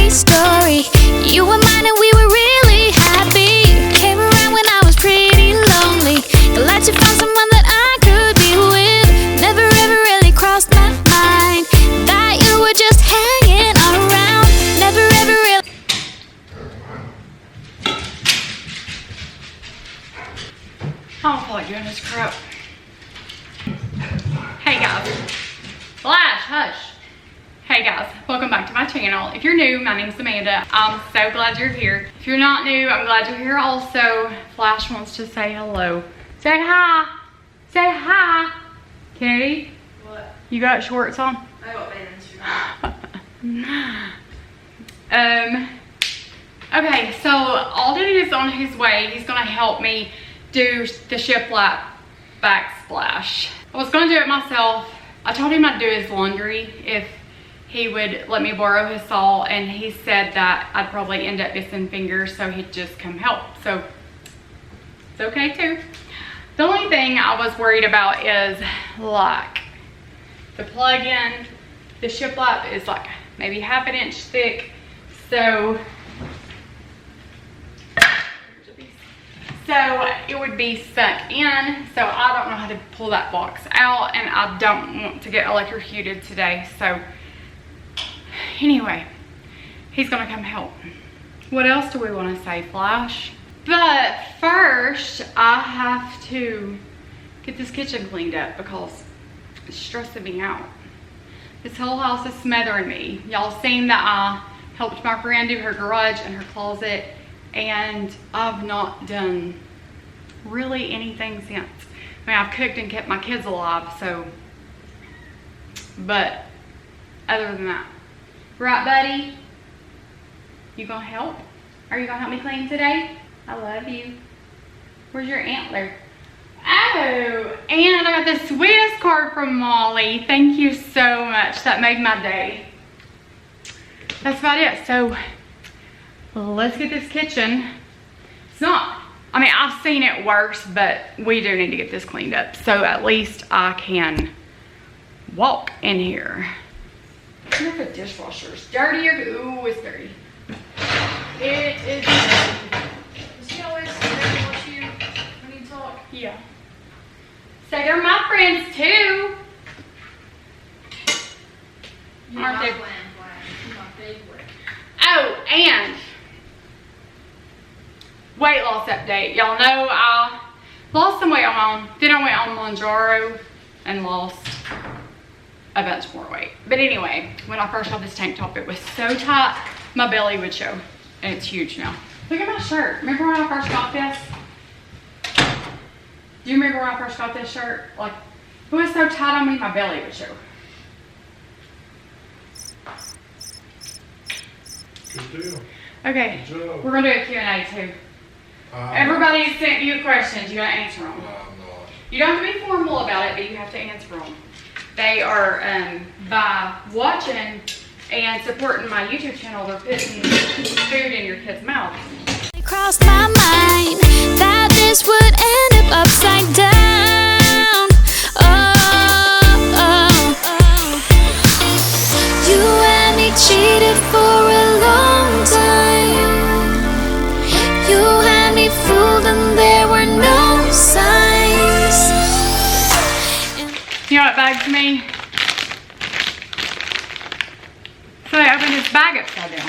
my story. You were mine and we were really happy. Came around when I was pretty lonely. Glad you found someone that I could be with. Never ever really crossed my mind that you were just hanging around. Never ever really. I don't feel like doing this crap. Hey guys. Flash, hush. Hey guys, welcome back to my channel. If you're new, my name's Amanda. I'm so glad you're here. If you're not new, I'm glad you're here also. Flash wants to say hello. Say hi. Say hi. Kennedy? What? You got shorts on? I got bands. Okay, so Alden is on his way. He's gonna help me do the Shiplap Backsplash. I was gonna do it myself. I told him I'd do his laundry if he would let me borrow his saw, and he said that I'd probably end up missing fingers, so he'd just come help. So it's okay too. The only thing I was worried about is like the plug-in. The shiplap is like maybe ½ inch thick, so it would be stuck in, so I don't know how to pull that box out, and I don't want to get electrocuted today. So anyway, he's gonna come help. What else do we want to say, Flash? But first, I have to get this kitchen cleaned up because it's stressing me out. This whole house is smothering me. Y'all seen that I helped my friend do her garage and her closet, and I've not done really anything since. I mean, I've cooked and kept my kids alive, so, but other than that. Right, buddy? You gonna help? Are you gonna help me clean today? I love you. Where's your antler? Oh, and I got the sweetest card from Molly. Thank you so much. That made my day. That's about it. So let's get this kitchen. It's not, I mean, I've seen it worse, but we do need to get this cleaned up, so at least I can walk in here. I wonder if the dishwasher's dirty or, ooh, it's dirty. It is dirty. Does he always watch you when you talk? Yeah. So they're my friends too. You're Aren't my they? plan. You're my favorite. Oh, and weight loss update. Y'all know I lost some weight on my own. Then I went on Manjaro and lost a bunch more weight. But anyway, when I first had this tank top, it was so tight, my belly would show. And it's huge now. Look at my shirt. Remember when I first got this? Do you remember when I first got this shirt? Like, it was so tight on me, my belly would show. Good deal. Okay, Good job. we're gonna do a Q&A too. Everybody sent you questions, you gotta answer them. I'm not. You don't have to be formal about it, but you have to answer them. They are, by watching and supporting my YouTube channel, they're putting food in your kids' mouths. It crossed my mind that this would end up upside down. You and me cheated for a long time. You had me fooled and there were no signs. You know what bugs me? So they opened this bag upside down.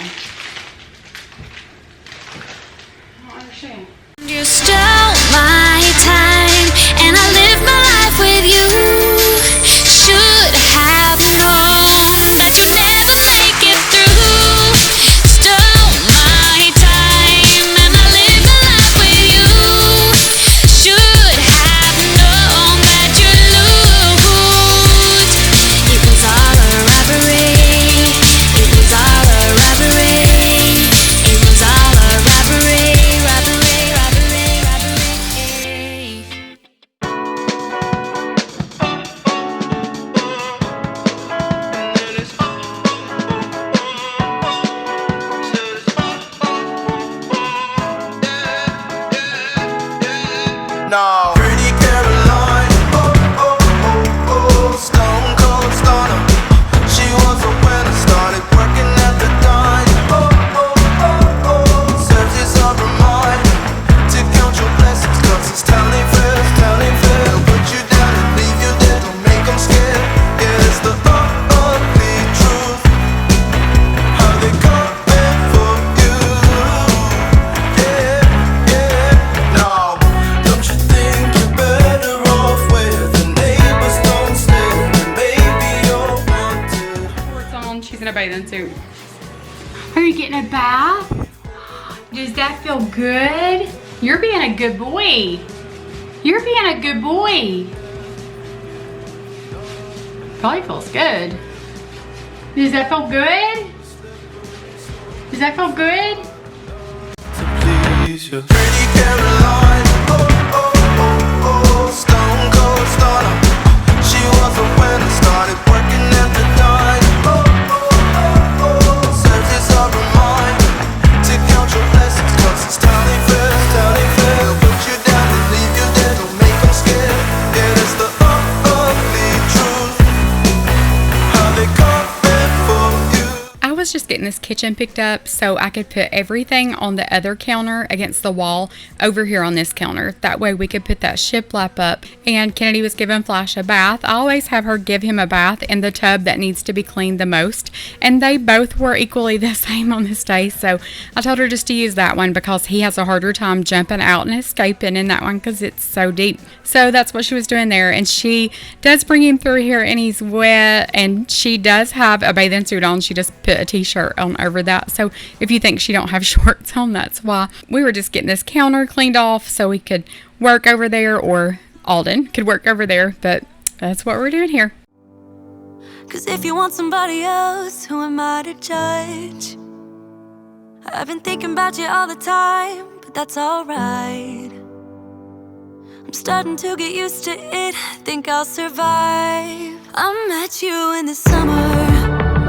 I don't understand. You stole my time and I lived my life with you. Should have known that you'd never make it through. Stole my time and I lived my life with you. Should have known that you'd lose. It was all a robbery. It was all a robbery. It was all a robbery, robbery, robbery, robbery. bathing suit. Are you getting a bath? Does that feel good? You're being a good boy. You're being a good boy. Probably feels good. Does that feel good? Does that feel good? Pretty Caroline, stone cold stunner. She was a winner, started working at the dime. Surface of her mind, to count your blessings, 'cause it's time they fail. They'll put you down and leave you dead, don't make them scared. Yeah, that's the ugly truth, how they come for you. I was just getting this kitchen picked up so I could put everything on the other counter against the wall over here on this counter. That way we could put that shiplap up. And Kennedy was giving Flash a bath. I always have her give him a bath in the tub that needs to be cleaned the most. And they both were equally the same on this day. So I told her just to use that one because he has a harder time jumping out and escaping in that one because it's so deep. So that's what she was doing there. And she does bring him through here and he's wet. And she does have a bathing suit on. She just put a t-shirt on over that. So if you think she don't have shorts on, that's why. We were just getting this counter cleaned off so we could work over there, or Alden could work over there, but that's what we're doing here. 'Cause if you want somebody else, who am I to judge? I've been thinking about you all the time, but that's alright. I'm starting to get used to it, think I'll survive. I met you in the summer,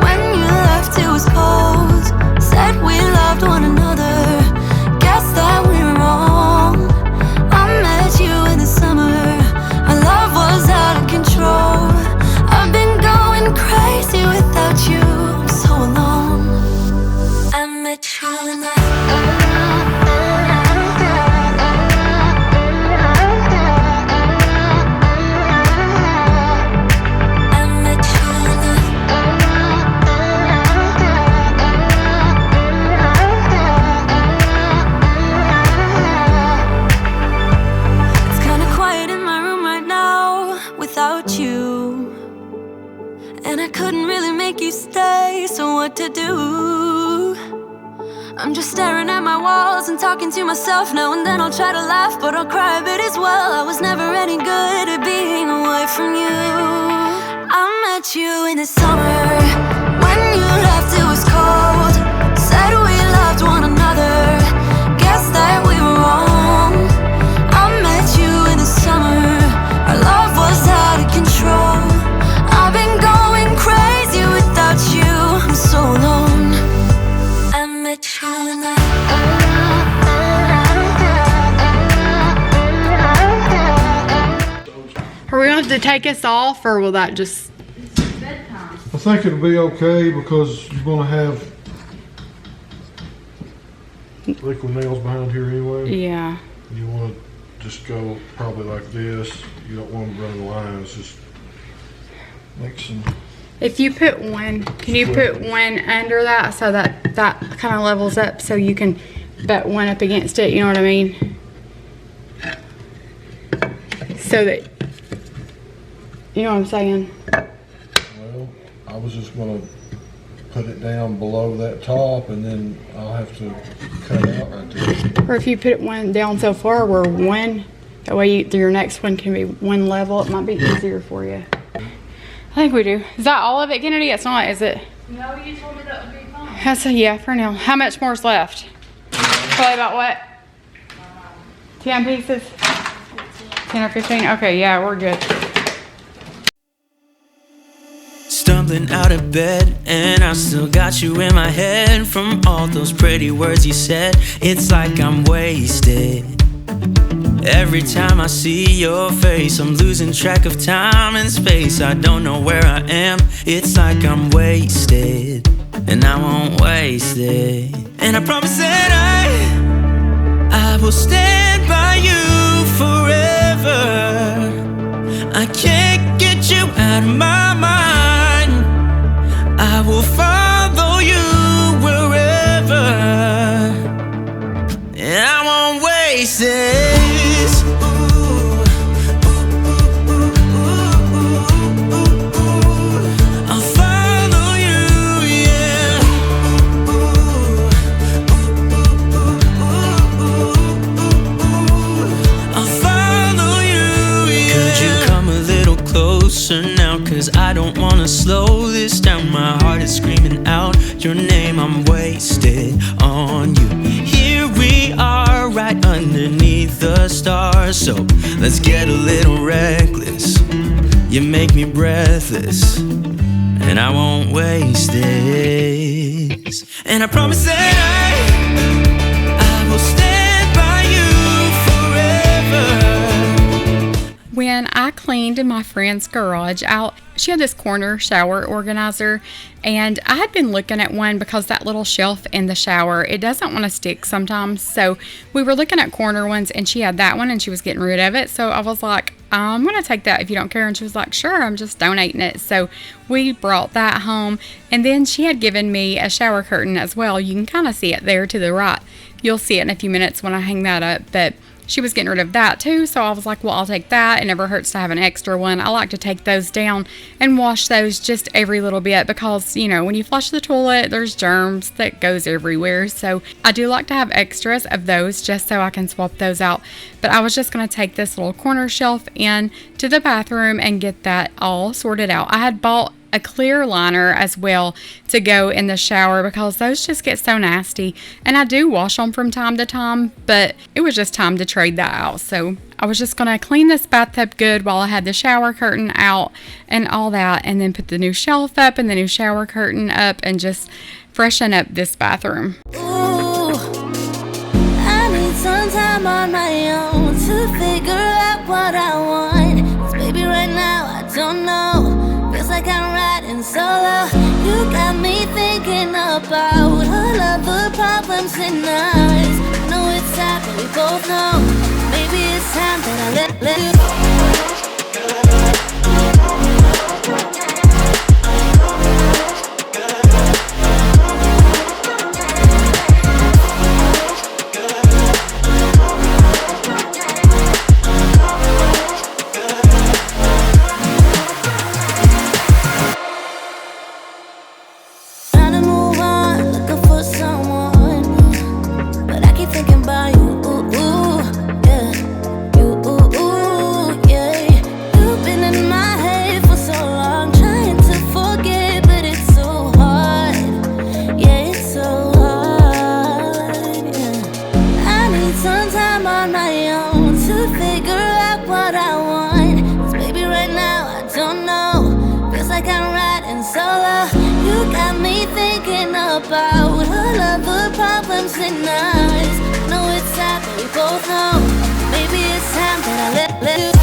when you left it was cold. Said we loved one another, guess that we were wrong. I met you in the summer, our love was out of control. I've been going crazy without you, I'm so alone. I met you in the to do. I'm just staring at my walls and talking to myself. Now and then I'll try to laugh, but I'll cry a bit as well. I was never any good at being away from you. I met you in the summer, when you left it was cold. Said we loved one another, guess that we were wrong. I met you in the summer, our love was out of control. I've been going crazy without you, I'm so alone. I met you in the Are we going to take us off, or will that just... I think it'll be okay because you're gonna have liquid nails behind here anyway. Yeah. You wanna just go probably like this. You don't want to run the lines, just make some. If you put one, can you put one under that so that that kind of levels up so you can butt one up against it, you know what I mean? So that, you know what I'm saying? Well, I was just gonna put it down below that top and then I'll have to cut it out right there. Or if you put one down so far where one, that way your next one can be one level, it might be easier for you. I think we do. Is that all of it, Kennedy? It's not, is it? No, you told me that would be fine. That's a, yeah, for now. How much more's left? Probably about what? 10 pieces? 10 or 15? Okay, yeah, we're good. Stumbling out of bed, and I still got you in my head. From all those pretty words you said, it's like I'm wasted. Every time I see your face, I'm losing track of time and space. I don't know where I am, it's like I'm wasted, and I won't waste it. And I promise that I will stand by you forever. I can't get you out of my mind. I will follow you wherever, and I won't waste it. I'll follow you, yeah. 'cause I don't wanna slow this down. My heart is screaming out your name. I'm wasted on you. Here we are, right underneath the stars. So let's get a little reckless. You make me breathless, and I won't waste this. And I promise that I will stand by you forever. When I cleaned my friend's garage out, she had this corner shower organizer, and I had been looking at one because that little shelf in the shower, it doesn't want to stick sometimes. So we were looking at corner ones, and she had that one and she was getting rid of it. So I was like, I'm going to take that if you don't care. And she was like, sure, I'm just donating it. So we brought that home, and then she had given me a shower curtain as well. You can kind of see it there to the right. You'll see it in a few minutes when I hang that up, but she was getting rid of that too, so I was like, well, I'll take that. It never hurts to have an extra one. I like to take those down and wash those just every little bit because, you know, when you flush the toilet, there's germs that goes everywhere. So I do like to have extras of those just so I can swap those out. But I was just going to take this little corner shelf in to the bathroom and get that all sorted out. I had bought a clear liner as well to go in the shower because those just get so nasty, and I do wash them from time to time, but it was just time to trade that out. So I was just gonna clean this bathtub good while I had the shower curtain out and all that, and then put the new shelf up and the new shower curtain up and just freshen up this bathroom. Ooh, I need some time on my own to figure out what I want. 'Cause baby, right now I don't know. Feels like I'm riding solo. You got me thinking about all of the problems in us. I know it's sad, but we both know. Maybe it's time that I let you go. About all of the problems in us. I know it's sad, but we both know. Maybe it's time that I let you go.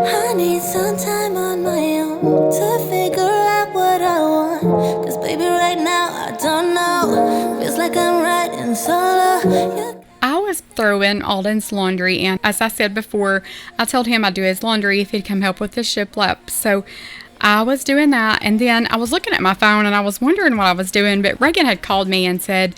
I need some time on my own to figure out what I want. 'Cause baby, right now I don't know. Feels like I'm riding solo. I was throwing Alden's laundry, and as I said before, I told him I'd do his laundry if he'd come help with the shiplap. So I was doing that, and then I was looking at my phone and I was wondering what I was doing, but Reagan had called me and said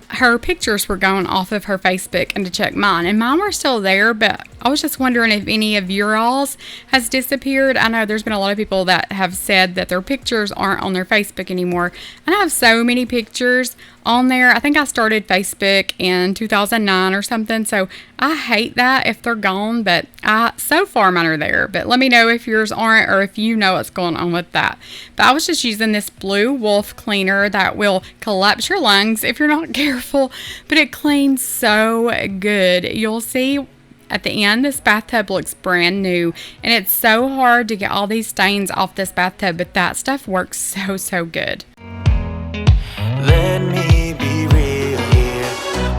her pictures were going off of her Facebook and to check mine, and mine were still there, but I was just wondering if any of your alls has disappeared. I know there's been a lot of people that have said that their pictures aren't on their Facebook anymore, and I have so many pictures on there. I think I started Facebook in 2009 or something, so I hate that if they're gone, but so far mine are there. But let me know if yours aren't or if you know what's going on with that. But I was just using this Blue Wolf cleaner that will collapse your lungs if you're not careful, but it cleans so good. You'll see at the end, this bathtub looks brand new, and it's so hard to get all these stains off this bathtub, but that stuff works so good. Let me be real here.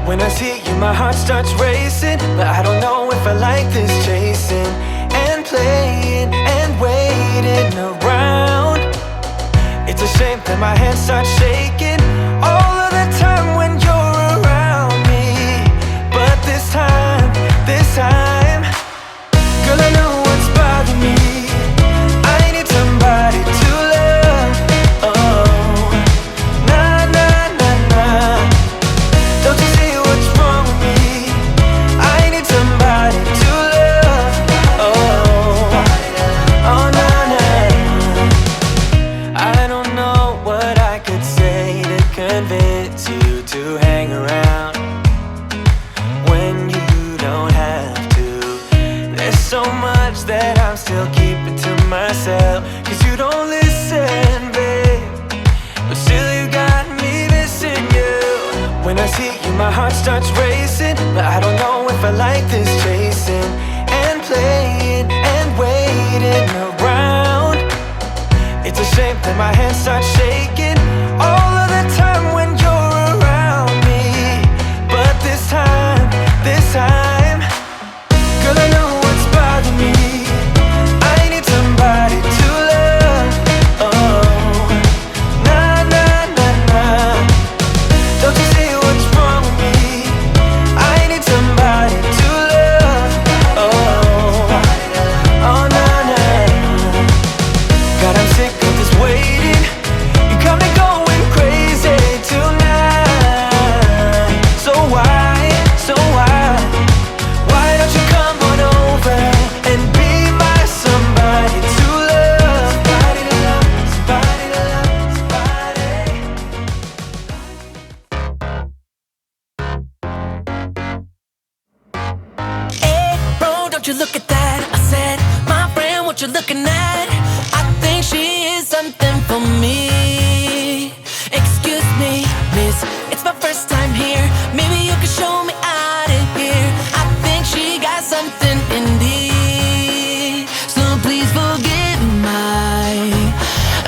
When I see you, my heart starts racing, but I don't know if I like this chasing and playing and waiting around. It's a shame that my hands start shaking all of the time when you're around me. But this time, girl, I know what's bothering me. I need somebody to love. Oh, nah, nah, nah, nah. Don't you see what's wrong with me? I need somebody to love. that I'm still keeping to myself. Cause you don't listen, babe, but still you got me missing you. When I see you, my heart starts racing, but I don't know if I like this chasing and playing and waiting around. It's a shame that my hands start shaking all of the time when you're around me. But this time, girl, I know what's bothering me. I need somebody to love. Oh, nah, nah, nah, nah. Don't you see what's wrong with me? I need somebody to love. Oh, oh, nah, nah. God, I'm sick of this waiting. You got me going crazy tonight. So why don't you come on over and be my somebody to love? Somebody to love, somebody to love, somebody. Hey, bro, don't you look at that? I said, my friend, what you looking at? I think she is something for me. Excuse me, miss, it's my first time here. Maybe you can show me out of here. I think she got something in me. So please forgive my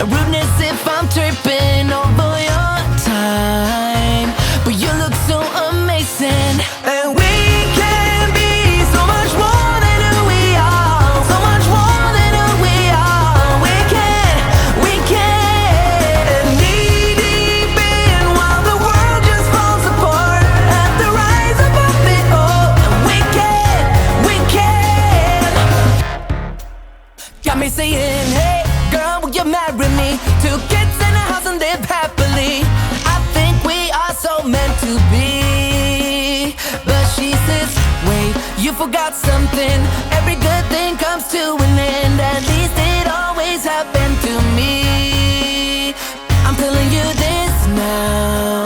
rudeness if I'm tripping over your time. But you look so amazing, and we can be so much more than who we are. So much more than who we are. We can. And knee deep in while the world just falls apart. At the rise above it all, and we can. Got me saying, hey, girl, will you marry me? 2 kids in a house and live happily. I think we are so meant to be. But she says, wait, you forgot something. Every good thing comes to an end. At least it always happened to me. I'm telling you this now.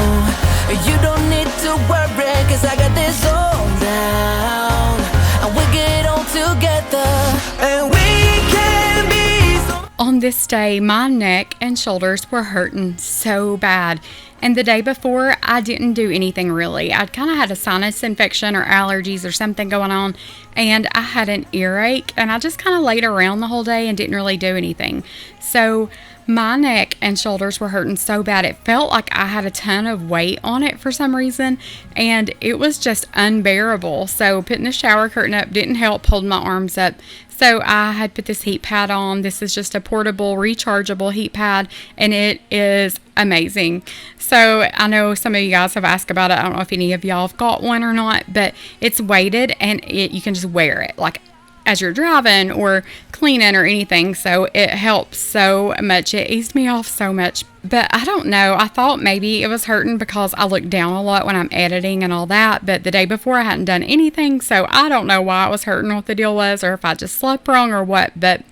You don't need to worry, cause I got this all down. And we get on together, and we can be so. On this day, my neck and shoulders were hurting so bad. And the day before, I didn't do anything really. I'd kind of had a sinus infection or allergies or something going on. And I had an earache. And I just kind of laid around the whole day and didn't really do anything. So my neck and shoulders were hurting so bad. It felt like I had a ton of weight on it for some reason. And it was just unbearable. So putting the shower curtain up didn't help, holding my arms up. So I had put this heat pad on. This is just a portable, rechargeable heat pad, and it is amazing. So I know some of you guys have asked about it. I don't know if any of y'all have got one or not, but it's weighted, and you can just wear it like as you're driving or cleaning or anything. So it helps so much. It eased me off so much. But I don't know. I thought maybe it was hurting because I look down a lot when I'm editing and all that. But the day before I hadn't done anything. So I don't know why it was hurting, what the deal was, or if I just slept wrong or what. But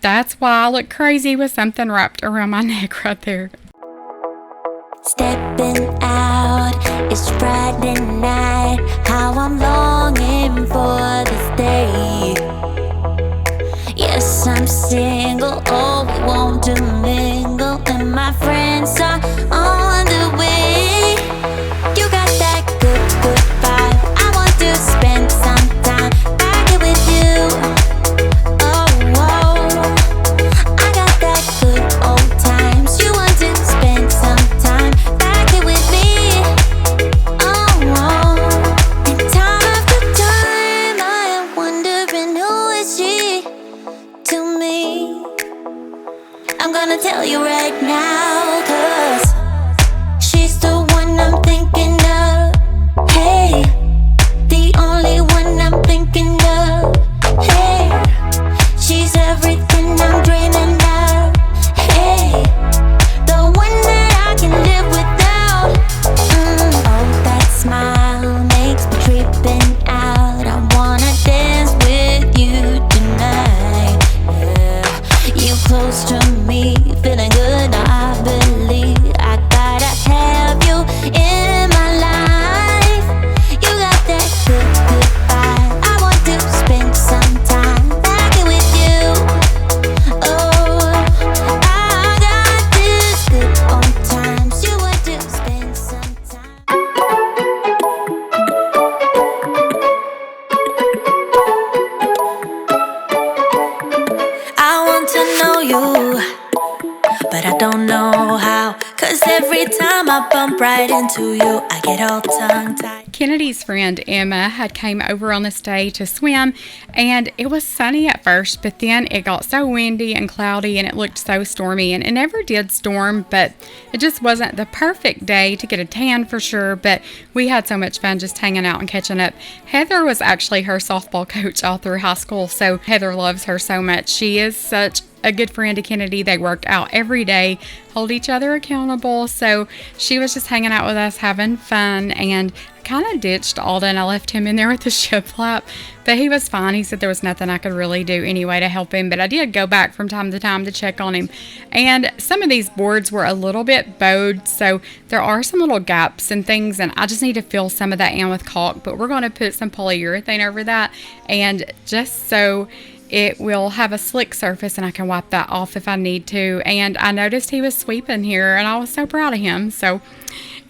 that's why I look crazy with something wrapped around my neck right there. Stepping out, it's Friday night. How I'm longing for this day. Yes, I'm single, oh, we want to mingle, and my friends are on the way. You got that good, good vibe. I want to spend some time back here with you. Oh, whoa. I got that good old times. You want to spend some time back here with me. Oh, whoa. And time after time, I am wondering who is she to me. I'm gonna tell you right now, 'cause she's the one I'm thinking of. Hey, the only one I'm thinking of. Hey, she's everything I'm dreaming of. Hey, the one that I can live without. Oh, that smile makes me tripping out. I wanna dance with you tonight. Yeah, you close to me, feeling good now. you, but I don't know how. 'Cause every time I bump right into you, I get all tongue-tied. Kennedy's friend Emma had came over on this day to swim, and it was sunny at first, but then it got so windy and cloudy and it looked so stormy, and it never did storm, but it just wasn't the perfect day to get a tan for sure. But we had so much fun just hanging out and catching up. Heather was actually her softball coach all through high school, so Heather loves her so much. She is such a good friend to Kennedy. They work out every day, hold each other accountable. So she was just hanging out with us, having fun, and I kind of ditched Alden. I left him in there with the shiplap, but he was fine. He said there was nothing I could really do anyway to help him, but I did go back from time to time to check on him. And some of these boards were a little bit bowed, so there are some little gaps and things, and I just need to fill some of that in with caulk, but we're going to put some polyurethane over that, and just so it will have a slick surface and I can wipe that off if I need to. And I noticed he was sweeping here and I was so proud of him. So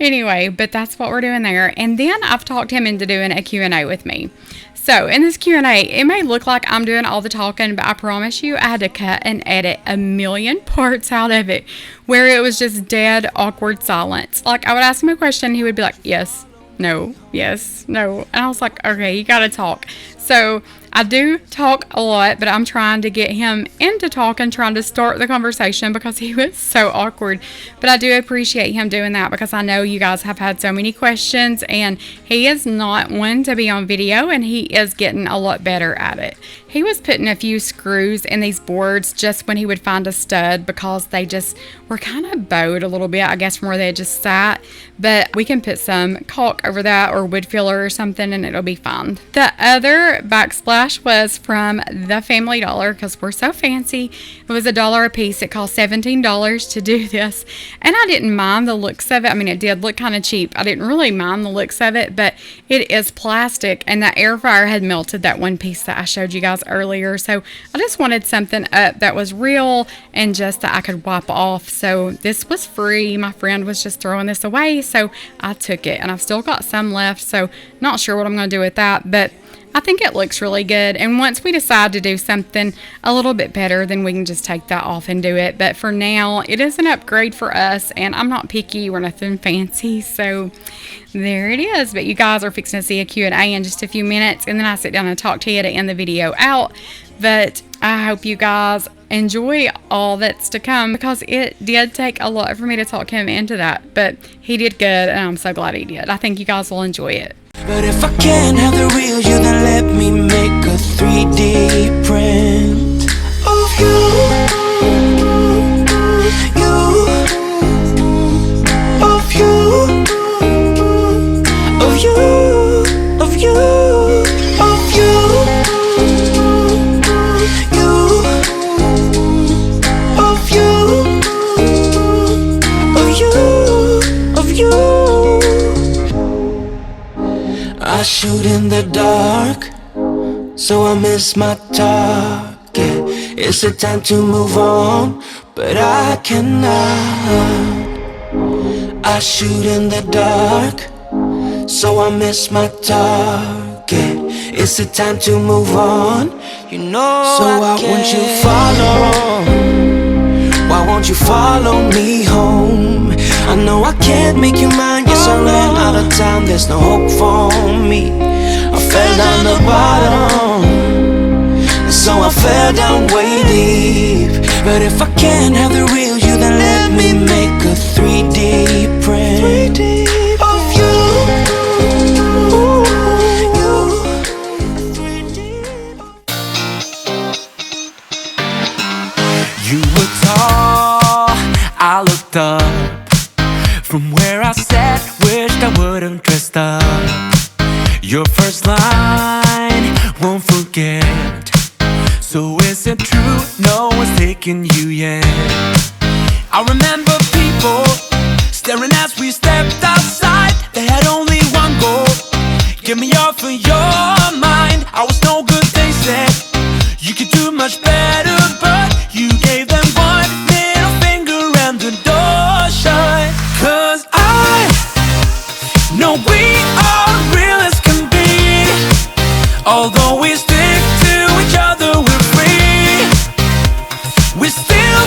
anyway, but that's what we're doing there. And then I've talked him into doing a Q&A with me. So in this Q&A, it may look like I'm doing all the talking, but I promise you I had to cut and edit a million parts out of it where it was just dead, awkward silence. Like I would ask him a question, he would be like, yes, no, yes, no. And I was like, okay, you gotta talk. So I do talk a lot, but I'm trying to get him into talking, trying to start the conversation because he was so awkward. But I do appreciate him doing that because I know you guys have had so many questions, and he is not one to be on video, and he is getting a lot better at it. He was putting a few screws in these boards just when he would find a stud because they just were kind of bowed a little bit, I guess, from where they just sat. But we can put some caulk over that or wood filler or something and it'll be fine. The other backsplash was from the Family Dollar because we're so fancy. It was $1 a piece. It cost $17 to do this, and I didn't mind the looks of it. I mean, it did look kind of cheap. I didn't really mind the looks of it, but it is plastic, and that air fryer had melted that one piece that I showed you guys earlier. So I just wanted something up that was real and just that I could wipe off. So this was free. My friend was just throwing this away, so I took it, and I've still got some left. So not sure what I'm going to do with that, but I think it looks really good. And once we decide to do something a little bit better, then we can just take that off and do it. But for now, it is an upgrade for us, and I'm not picky or nothing fancy. So there it is. But you guys are fixing to see a Q&A in just a few minutes, and then I sit down and talk to you to end the video out. But I hope you guys enjoy all that's to come because it did take a lot for me to talk him into that. But he did good, and I'm so glad he did. I think you guys will enjoy it. But if I can't have the real you, then let me make a 3D print of you, of you, of you, of you, of you, of you, of you. I shoot in the dark, so I miss my target. It's the time to move on, but I cannot. I shoot in the dark, so I miss my target. It's the time to move on, you know. So why won't you follow? Why won't you follow me home? I know I can't make you mine. Yes, I ran out of time. There's no hope for me. I fell down the bottom, and so I fell down way deep. But if I can't have the real you, then let me make a 3D print of you. You were tall, I looked up. From where I sat, wished I would've dressed up. Your first line, won't forget. So is it true, no one's taking you yet? I remember people staring as we stepped outside. They had only one goal, get me off of your mind. I was no good, they said. You could do much better, but you gave them one little finger and the door shut. 'Cause I know we are real as can be. Although we stick to each other, we're free. We still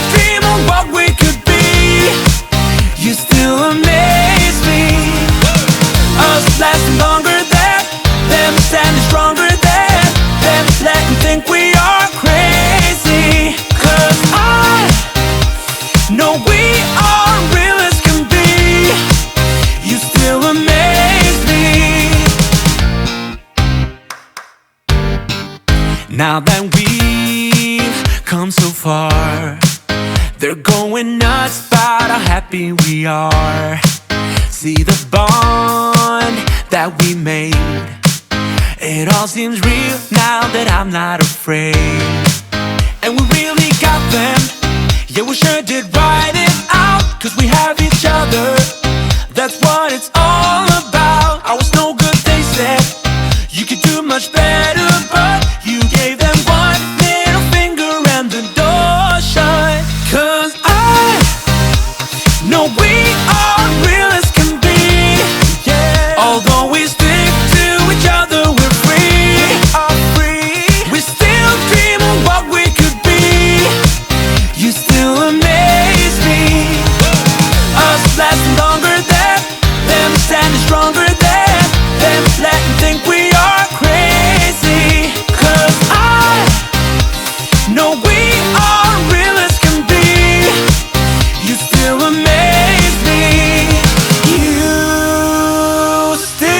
Now that we've come so far, they're going nuts about how happy we are. See the bond that we made, it all seems real now that I'm not afraid. And we really got them, yeah, we sure did write it out. Cause we have each other, that's what it's all about. I was no good, they said, you could do much better, but you gave them one middle finger and the door shut. Cause I know we are real as can be, yeah. Although we stick to each other, we're free. We are free. We still dream of what we could be. You still amaze me. Us lasting longer than them, standing stronger than them, letting think we are crazy. Cause I know we are real as can be. You still amaze me. You still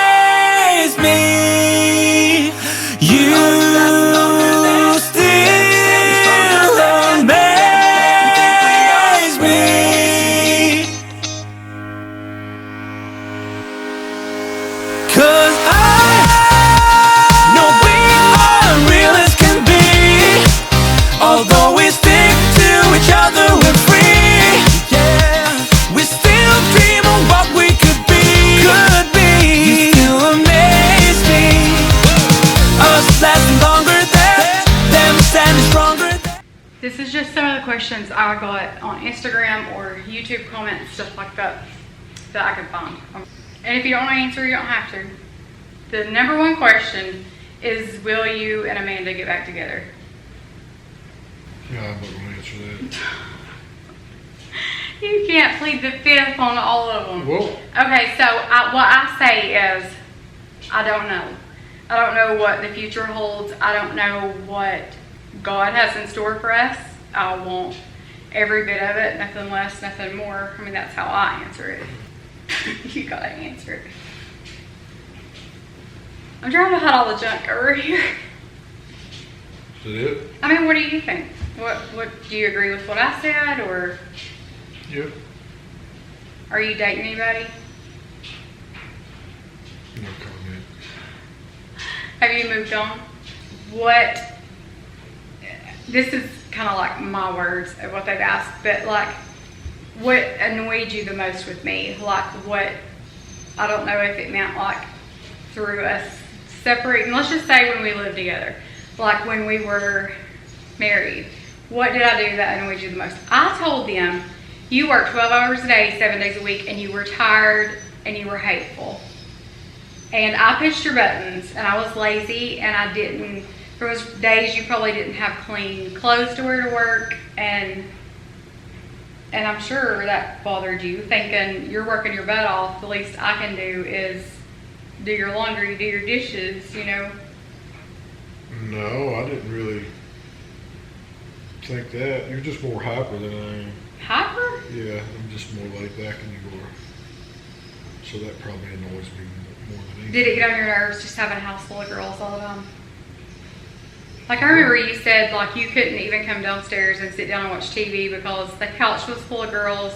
amaze me. You still amaze me. Cause I know we are real as can be. Although we stick to each other, we're free. Yeah, we still dream of what we could be. Could be. You still amaze me. Us lasting longer than them, standing stronger than. This is just some of the questions I got on Instagram or YouTube comments, stuff like that, that I could find. And if you don't want to answer, you don't have to. The number one question is, will you and Amanda get back together? Yeah, I'm not gonna answer that. You can't plead the fifth on all of them. Well, Okay, so what I say is, I don't know. I don't know what the future holds. I don't know what God has in store for us. I want every bit of it, nothing less, nothing more. I mean, that's how I answer it. You gotta answer it. I'm trying to hide all the junk over here. is that it? I mean, what do you think? What do you agree with what I said, or Yep. are you dating anybody? No comment. Have you moved on? What, this is kind of like my words of what they've asked, but like, what annoyed you the most with me? Like what, I don't know if it meant like through us separating, let's just say when we lived together, like when we were married. What did I do that annoyed you the most? I told them, you work 12 hours a day, 7 days a week, and you were tired and you were hateful. And I pushed your buttons, and I was lazy, and I didn't, there was days you probably didn't have clean clothes to wear to work, and I'm sure that bothered you, thinking you're working your butt off, the least I can do is do your laundry, do your dishes, you know. No, I didn't really think that. You're just more hyper than I am. Hyper? Yeah, I'm just more laid back than you are. So that probably annoys me more than anything. Did it get on your nerves just having a house full of girls all the time? Like I remember you said like you couldn't even come downstairs and sit down and watch TV because the couch was full of girls.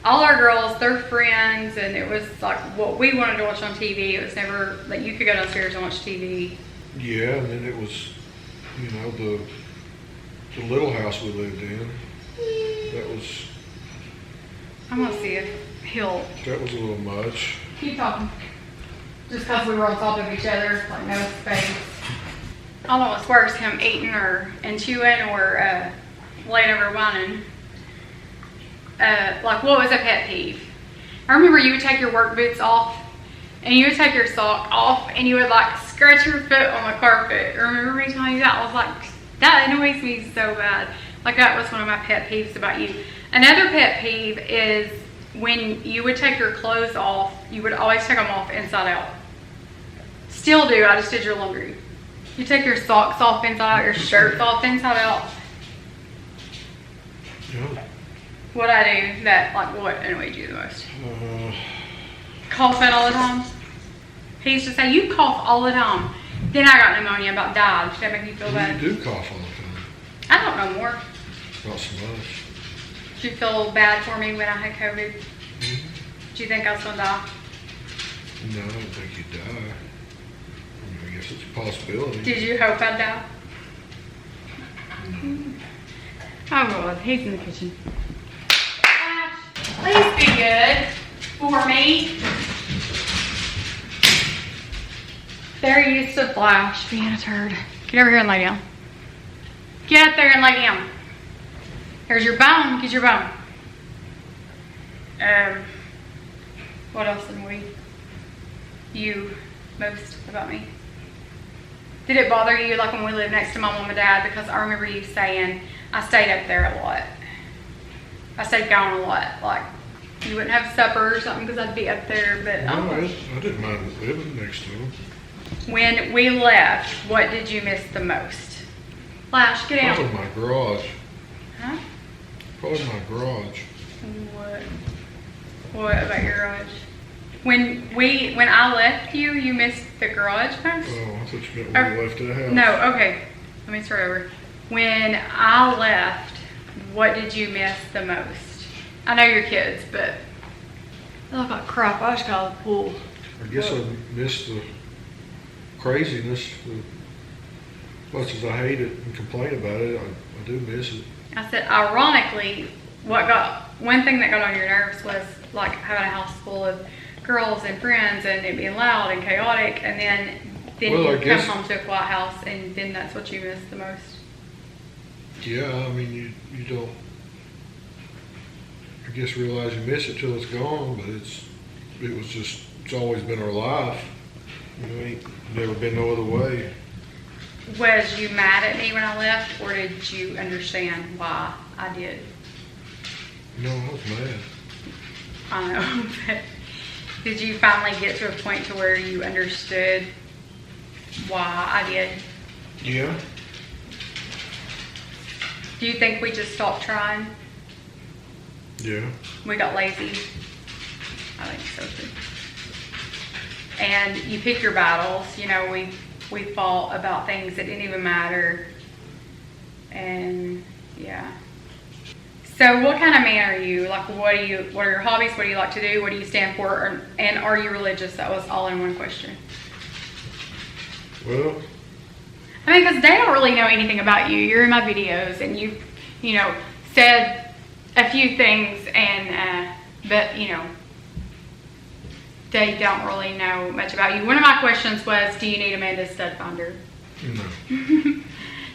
All our girls, their friends, and it was like what we wanted to watch on TV. It was never like you could go downstairs and watch TV. Yeah, and then it was, you know, the little house we lived in. That was I'm gonna see if he'll a little much. keep talking. Just because we were on top of each other, like no space. I don't know what's worse, him eating and chewing or laying over whining. Like what was a pet peeve? I remember you would take your work boots off and you would take your sock off and you would like scratch your foot on the carpet. Remember me telling you that? I was like, that annoys me so bad. Like that was one of my pet peeves about you. Another pet peeve is when you would take your clothes off, you would always take them off inside out. Still do, I just did your laundry. You take your socks off inside out, your shirts off inside out. Yeah. What I do that, like what annoyed you the most? Uh, Coughing all the time? He used to say, you cough all the time. Then I got pneumonia, about died. Should that make you feel bad? You do cough all the time. I don't know more. Not so much. Did you feel bad for me when I had COVID? Mm-hmm. Did you think I was going to die? No, I don't think you'd die. I mean, I guess it's a possibility. Did you hope I'd die? No. Oh, God. He's in the kitchen. Please be good for me. They're used to Flash being a turd. Get over here and lay down. Get up there and lay down. Here's your bone. Get your bone. What else annoyed you most about me? Did it bother you, like when we lived next to my mom and dad? Because I remember you saying I stayed up there a lot. I stayed gone a lot. Like you wouldn't have supper or something because I'd be up there. But No, I didn't mind living next to him. when we left, what did you miss the most? Flash, get down. Probably my garage. Huh? Probably my garage. What? What about your garage? When I left you, you missed the garage most? Oh, I thought you meant when we left the house. No, okay. Let me start over. When I left, what did you miss the most? I know your kids, but I look like crap. I just got out of the pool. I guess I missed the craziness. As much as I hate it and complain about it, I do miss it. I said, ironically, one thing that got on your nerves was like having a house full of girls and friends and it being loud and chaotic, and then Well, you come home to a quiet house, and then that's what you miss the most. Yeah, I mean, you don't, I guess, realize you miss it till it's gone, but it's always been our life. You know, ain't never been no other way. Was you mad at me when I left, or did you understand why I did? No, I was mad. I know, but did you finally get to a point to where you understood why I did? Yeah. Do you think we just stopped trying? Yeah. We got lazy? I think so too. And you pick your battles. You know, we fought about things that didn't even matter. And yeah. So what kind of man are you? Like, what are your hobbies? What do you like to do? What do you stand for? And are you religious? That was all in one question. Well, I mean, because they don't really know anything about you. You're in my videos, and you know, said a few things, and but you know, they don't really know much about you. One of my questions was, do you need Amanda's stud finder? no.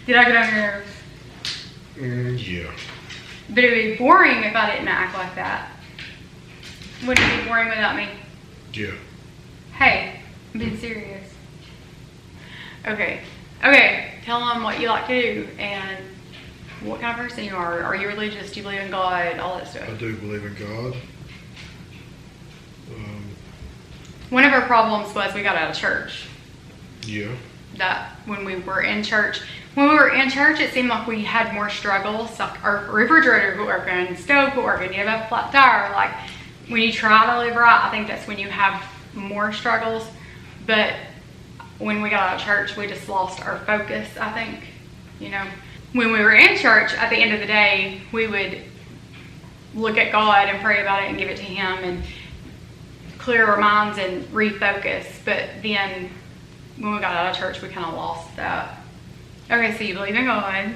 Did I get on your nerves? Yeah. But it would be boring if I didn't act like that. Wouldn't it be boring without me? Yeah. Hey, I'm being serious. Okay. Tell them what you like to do and what kind of person you are. Are you religious? Do you believe in God? All that stuff. I do believe in God. One of our problems was we got out of church. Yeah. That when we were in church, it seemed like we had more struggles. Like our refrigerator quit working, stove quit working, you have a flat tire. Like when you try to live right, I think that's when you have more struggles. But when we got out of church, we just lost our focus, I think. You know, when we were in church, at the end of the day, we would look at God and pray about it and give it to Him and clear our minds and refocus. But then when we got out of church, we kind of lost that. Okay, so you believe in God.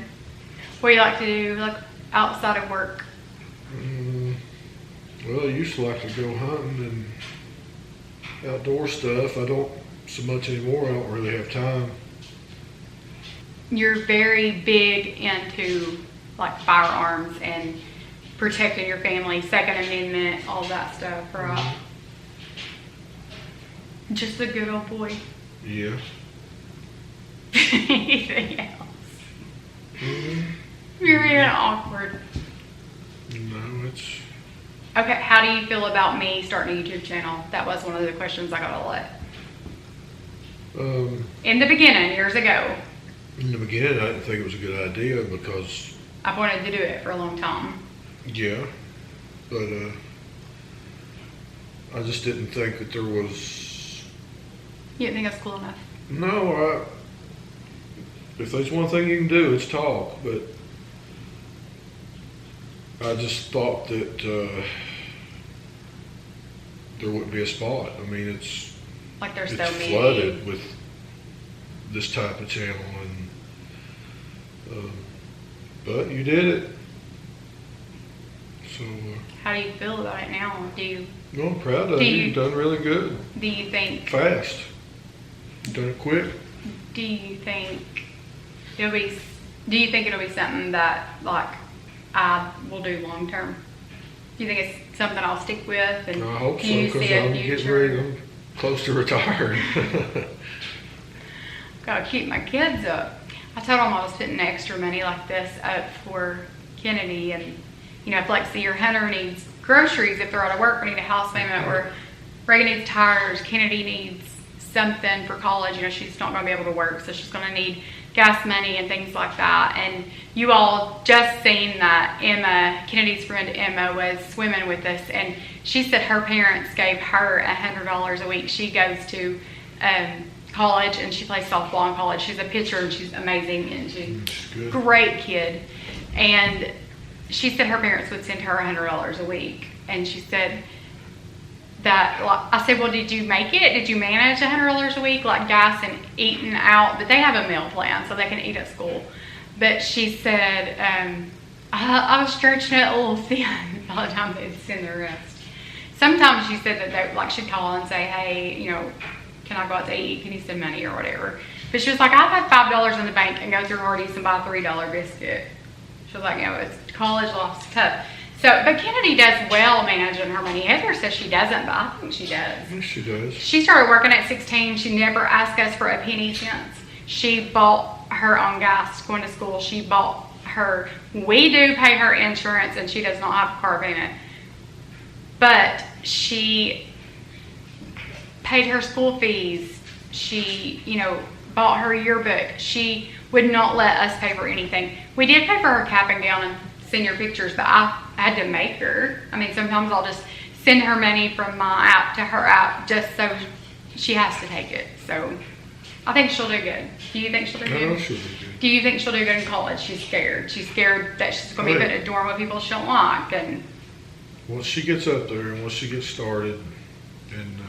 What do you like to do, like outside of work? Well, I used to like to go hunting and outdoor stuff. I don't so much anymore. I don't really have time. You're very big into like firearms and protecting your family, Second Amendment, all that stuff, right? Just a good old boy. Yeah. Anything else? You're being awkward. No, it's... Okay, how do you feel about me starting a YouTube channel? That was one of the questions I got a lot. In the beginning, years ago. In the beginning, I didn't think it was a good idea because... I've wanted to do it for a long time. Yeah, but I just didn't think that there was You didn't think it was cool enough? No, if there's one thing you can do, it's talk. But I just thought that there wouldn't be a spot. I mean, it's Like there's so it's many. flooded with this type of channel, and but you did it. So How do you feel about it now? no, I'm proud of you. You've done really good. Do you think Fast. You've done it quick. do you think it'll be something that like I will do long term? Do you think it's something I'll stick with? And I hope so, do you because see a I'm getting future? ready. I'm close to retiring. Gotta keep my kids up. I told them I was putting extra money like this up for Kennedy, and you know, if Lexi or Hunter needs groceries, if they're out of work, or need a house payment, or Reagan needs tires, Kennedy needs something for college. You know, she's not gonna be able to work, so she's gonna need gas money and things like that. And you all just seen that Emma, Kennedy's friend Emma, was swimming with us, and she said her parents gave her $100 a week. She goes to college and she plays softball in college. She's a pitcher and she's amazing, and she's a great kid. And she said her parents would send her $100 a week. And she said that, I said, well, did you make it? Did you manage $100 a week, like gas and eating out? But they have a meal plan so they can eat at school. But she said, I was stretching it a little thin by the time they'd send the rest. Sometimes she said that they, like, she'd call and say, hey, you know, can I go out to eat? Can you send money or whatever? But she was like, I've had $5 in the bank and go through Hardee's and buy a $3 biscuit. She was like, you know, it's college life's tough. So, but Kennedy does well managing her money. Heather says she doesn't, but I think she does. Yes, she does. She started working at 16. She never asked us for a penny since. She bought her own gas going to school. She bought her, we do pay her insurance, and she does not have a car payment. But she paid her school fees. She, you know, bought her yearbook. She would not let us pay for anything. We did pay for her cap and gown and senior pictures, but I had to make her. I mean, sometimes I'll just send her money from my app to her app just so she has to take it. So I think she'll do good. Do you think she'll do good? No, she'll do good. Do you think she'll do good in college? She's scared. She's scared that she's going to be put in a dorm with people she don't like. And Once she gets up there and once she gets started and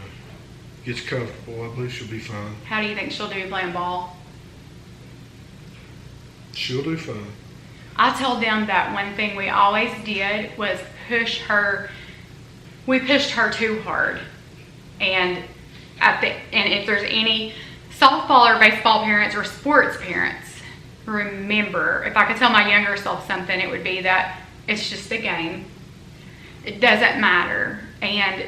gets comfortable, I believe she'll be fine. how do you think she'll do playing ball? She'll do fine. I told them that one thing we always did was push her. We pushed her too hard, and if there's any softball or baseball parents or sports parents, remember, if I could tell my younger self something, it would be that it's just a game. It doesn't matter. And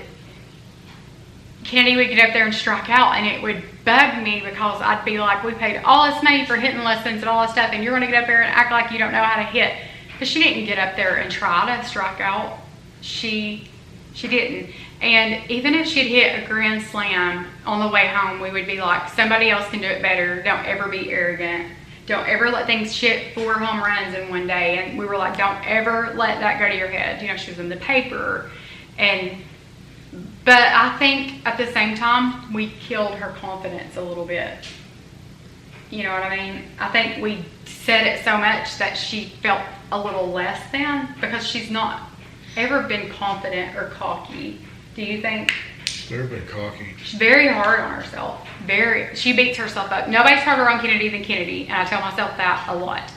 Kennedy would get up there and strike out, and it would bug me because I'd be like, we paid all this money for hitting lessons and all this stuff, and you're going to get up there and act like you don't know how to hit. But she didn't get up there and try to strike out. She didn't. And even if she'd hit a grand slam on the way home, we would be like, somebody else can do it better. Don't ever be arrogant. Don't ever let things shit 4 home runs in one day. And we were like, don't ever let that go to your head. You know, she was in the paper. But I think at the same time, we killed her confidence a little bit. You know what I mean? I think we said it so much that she felt a little less than, because she's not ever been confident or cocky. Do you think? She's never been cocky. She's very hard on herself. She beats herself up. Nobody's harder on Kennedy than Kennedy, and I tell myself that a lot.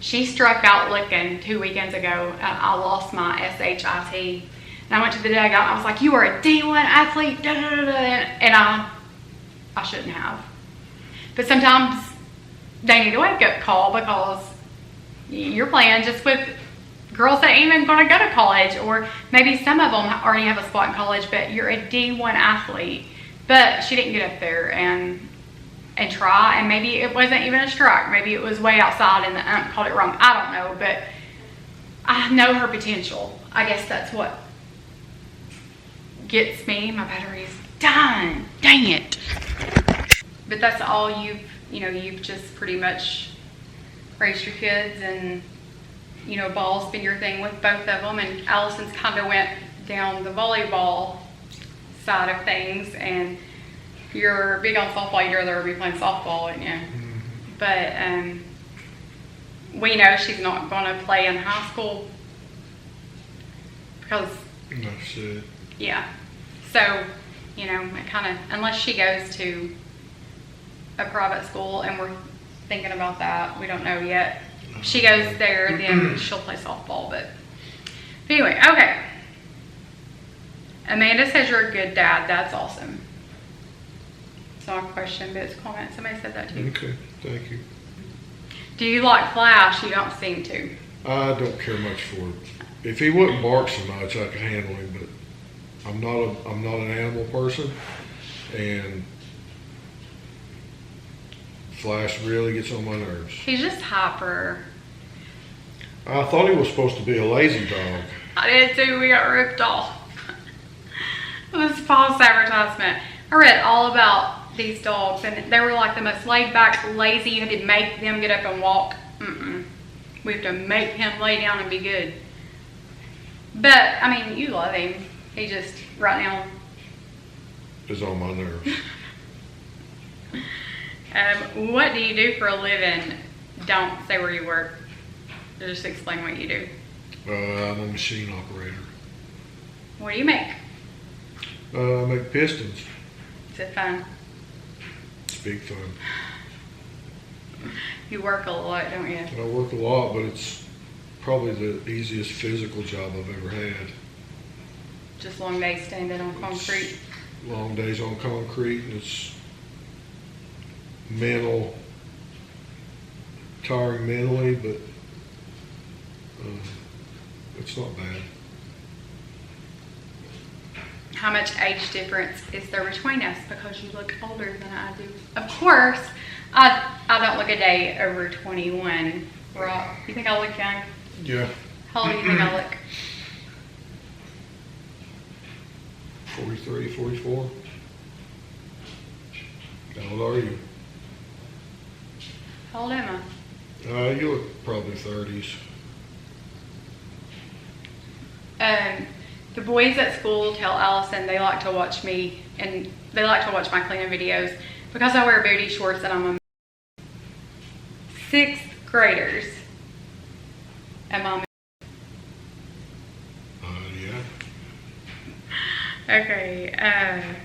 She struck out looking 2 weekends ago. I lost my SHIT. And I went to the dugout and I was like, you are a D1 athlete, da, da, da, da. And I shouldn't have. But sometimes they need a wake-up call, because you're playing just with girls that ain't even going to go to college, or maybe some of them already have a spot in college, but you're a D1 athlete. But she didn't get up there and try, and maybe it wasn't even a strike. Maybe it was way outside and the ump called it wrong. I don't know, but I know her potential. I guess that's what gets me. My battery's done. Dang it. But that's all you've just pretty much raised your kids, and ball's been your thing with both of them, and Allison's kind of went down the volleyball side of things, and you're big on softball, you'd rather be playing softball, wouldn't you? But we know she's not going to play in high school because, No shit. yeah. So, you know, it kind of, unless she goes to a private school, and we're thinking about that, we don't know yet. If she goes there, then she'll play softball. But anyway, okay. Amanda says you're a good dad. That's awesome. It's not a question, but it's a comment. Somebody said that to you. Okay, thank you. Do you like Flash? You don't seem to. I don't care much for it. If he wouldn't bark so much, I could handle him, but I'm not an animal person, and Flash really gets on my nerves. He's just hyper. I thought he was supposed to be a lazy dog. I did too. We got ripped off. It was false advertisement. I read all about these dogs, and they were like the most laid back, lazy. You had to make them get up and walk. We have to make him lay down and be good. But I mean, you love him. He just right now Is on my nerves. What do you do for a living? Don't say where you work. Just explain what you do. I'm a machine operator. What do you make? I make pistons. Is it fun? It's big fun. You work a lot, don't you? I work a lot, but it's probably the easiest physical job I've ever had. Just long days standing on concrete. Long days on concrete, and it's mental, tiring mentally, but it's not bad. How much age difference is there between us? Because you look older than I do. Of course, I don't look a day over 21. Right? You think I look young? Yeah. How old do you think I look? 43, 44. How old are you? How old am I? You look probably 30s. The boys at school tell Allison they like to watch me, and they like to watch my cleaning videos because I wear booty shorts and I'm a 6th graders. And Mom. Yeah. Okay.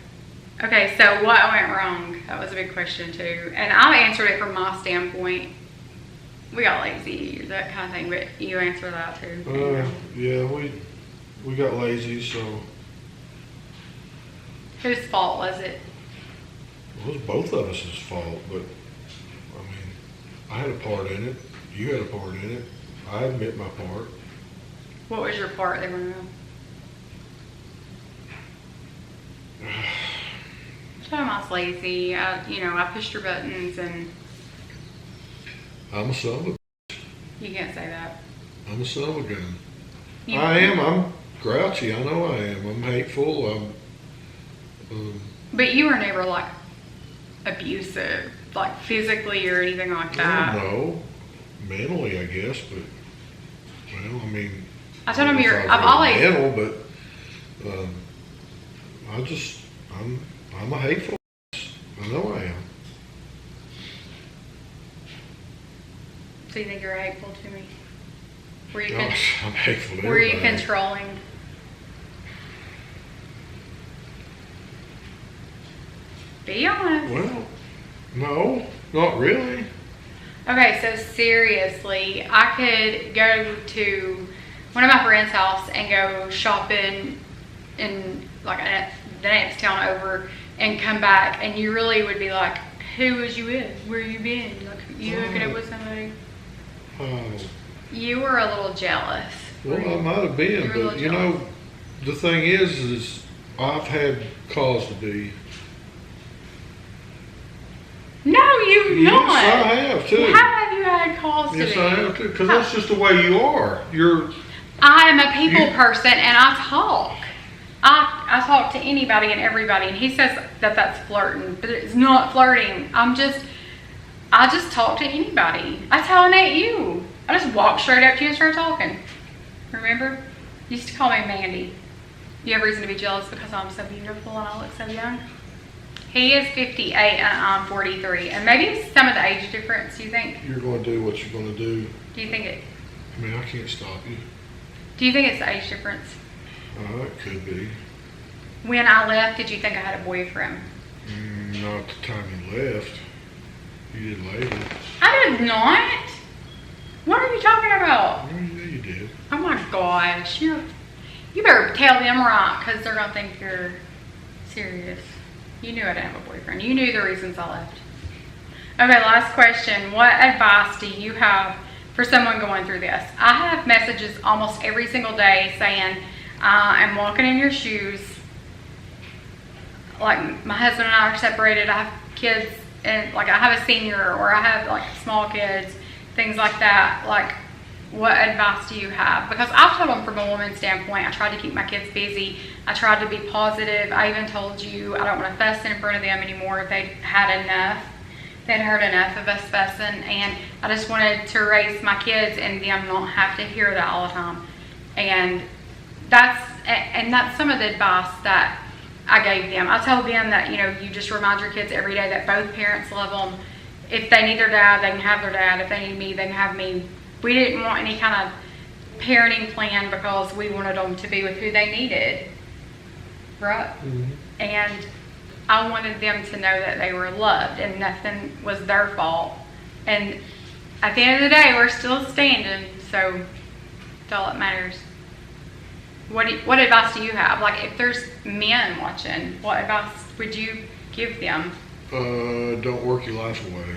Okay, so what went wrong? That was a big question too. And I answered it from my standpoint. We got lazy, that kind of thing, but you answer that too. Yeah, we got lazy, so Whose fault was it? it was both of us' fault, but I mean, I had a part in it. You had a part in it. I admit my part. What was your part? They want to know. Tell them I was lazy. I pushed your buttons, and I'm a son of a. you can't say that. I'm a son of a gun. You- I am. I'm grouchy. I know I am. I'm hateful. I'm. But you were never like abusive, like physically or anything like I that. don't know. Mentally, I guess, but well, I mean. I told him don't know you're. if I was I've always. mental, but I'm a hateful. I know I am. So you think you're hateful to me? Were you? I'm hateful to Were you everybody. controlling? Be honest. Well, no, not really. Okay, so seriously, I could go to one of my friend's house and go shopping in like the next town over and come back, and you really would be like, who was you with? Where you been? Like, you hooking up with somebody? Oh, You were a little jealous. well, I might have been, You were a but little you know, the thing is I've had cause to be. No, you've Yes, not. I have too. How have you had cause to Yes, be? I have too, because that's just the way you are. You're. I am a people person, and I talk. I talk to anybody and everybody, and he says that that's flirting, but it's not flirting. I just talk to anybody. That's how I met you. I just walked straight up to you and started talking. Remember? You used to call me Mandy. You have reason to be jealous because I'm so beautiful and I look so young? He is 58 and I'm 43. And maybe it's some of the age difference, do you think? You're going to do what you're going to do. Do you think it? I mean, I can't stop you. Do you think it's the age difference? It could be. When I left, did you think I had a boyfriend? Not at the time you left. You did later. I did not. What are you talking about? Well, yeah, you did. Oh my gosh, you better tell them right, because they're gonna think you're serious. You knew I didn't have a boyfriend. You knew the reasons I left. Okay, last question. What advice do you have for someone going through this? I have messages almost every single day saying, I'm walking in your shoes. Like, my husband and I are separated. I have kids, and like I have a senior, or I have like small kids, things like that. Like, what advice do you have? Because I've told them from a woman's standpoint, I tried to keep my kids busy. I tried to be positive. I even told you I don't want to fuss in front of them anymore. If they'd had enough, they'd heard enough of us fussing. And I just wanted to raise my kids and them not have to hear that all the time. And that's some of the advice that I gave them. I told them that, you know, you just remind your kids every day that both parents love them. If they need their dad, they can have their dad. If they need me, they can have me. We didn't want any kind of parenting plan because we wanted them to be with who they needed, right? Mm-hmm. And I wanted them to know that they were loved and nothing was their fault. And at the end of the day, we're still standing, so that's all that matters. What advice do you have? Like, if there's men watching, what advice would you give them? Don't work your life away.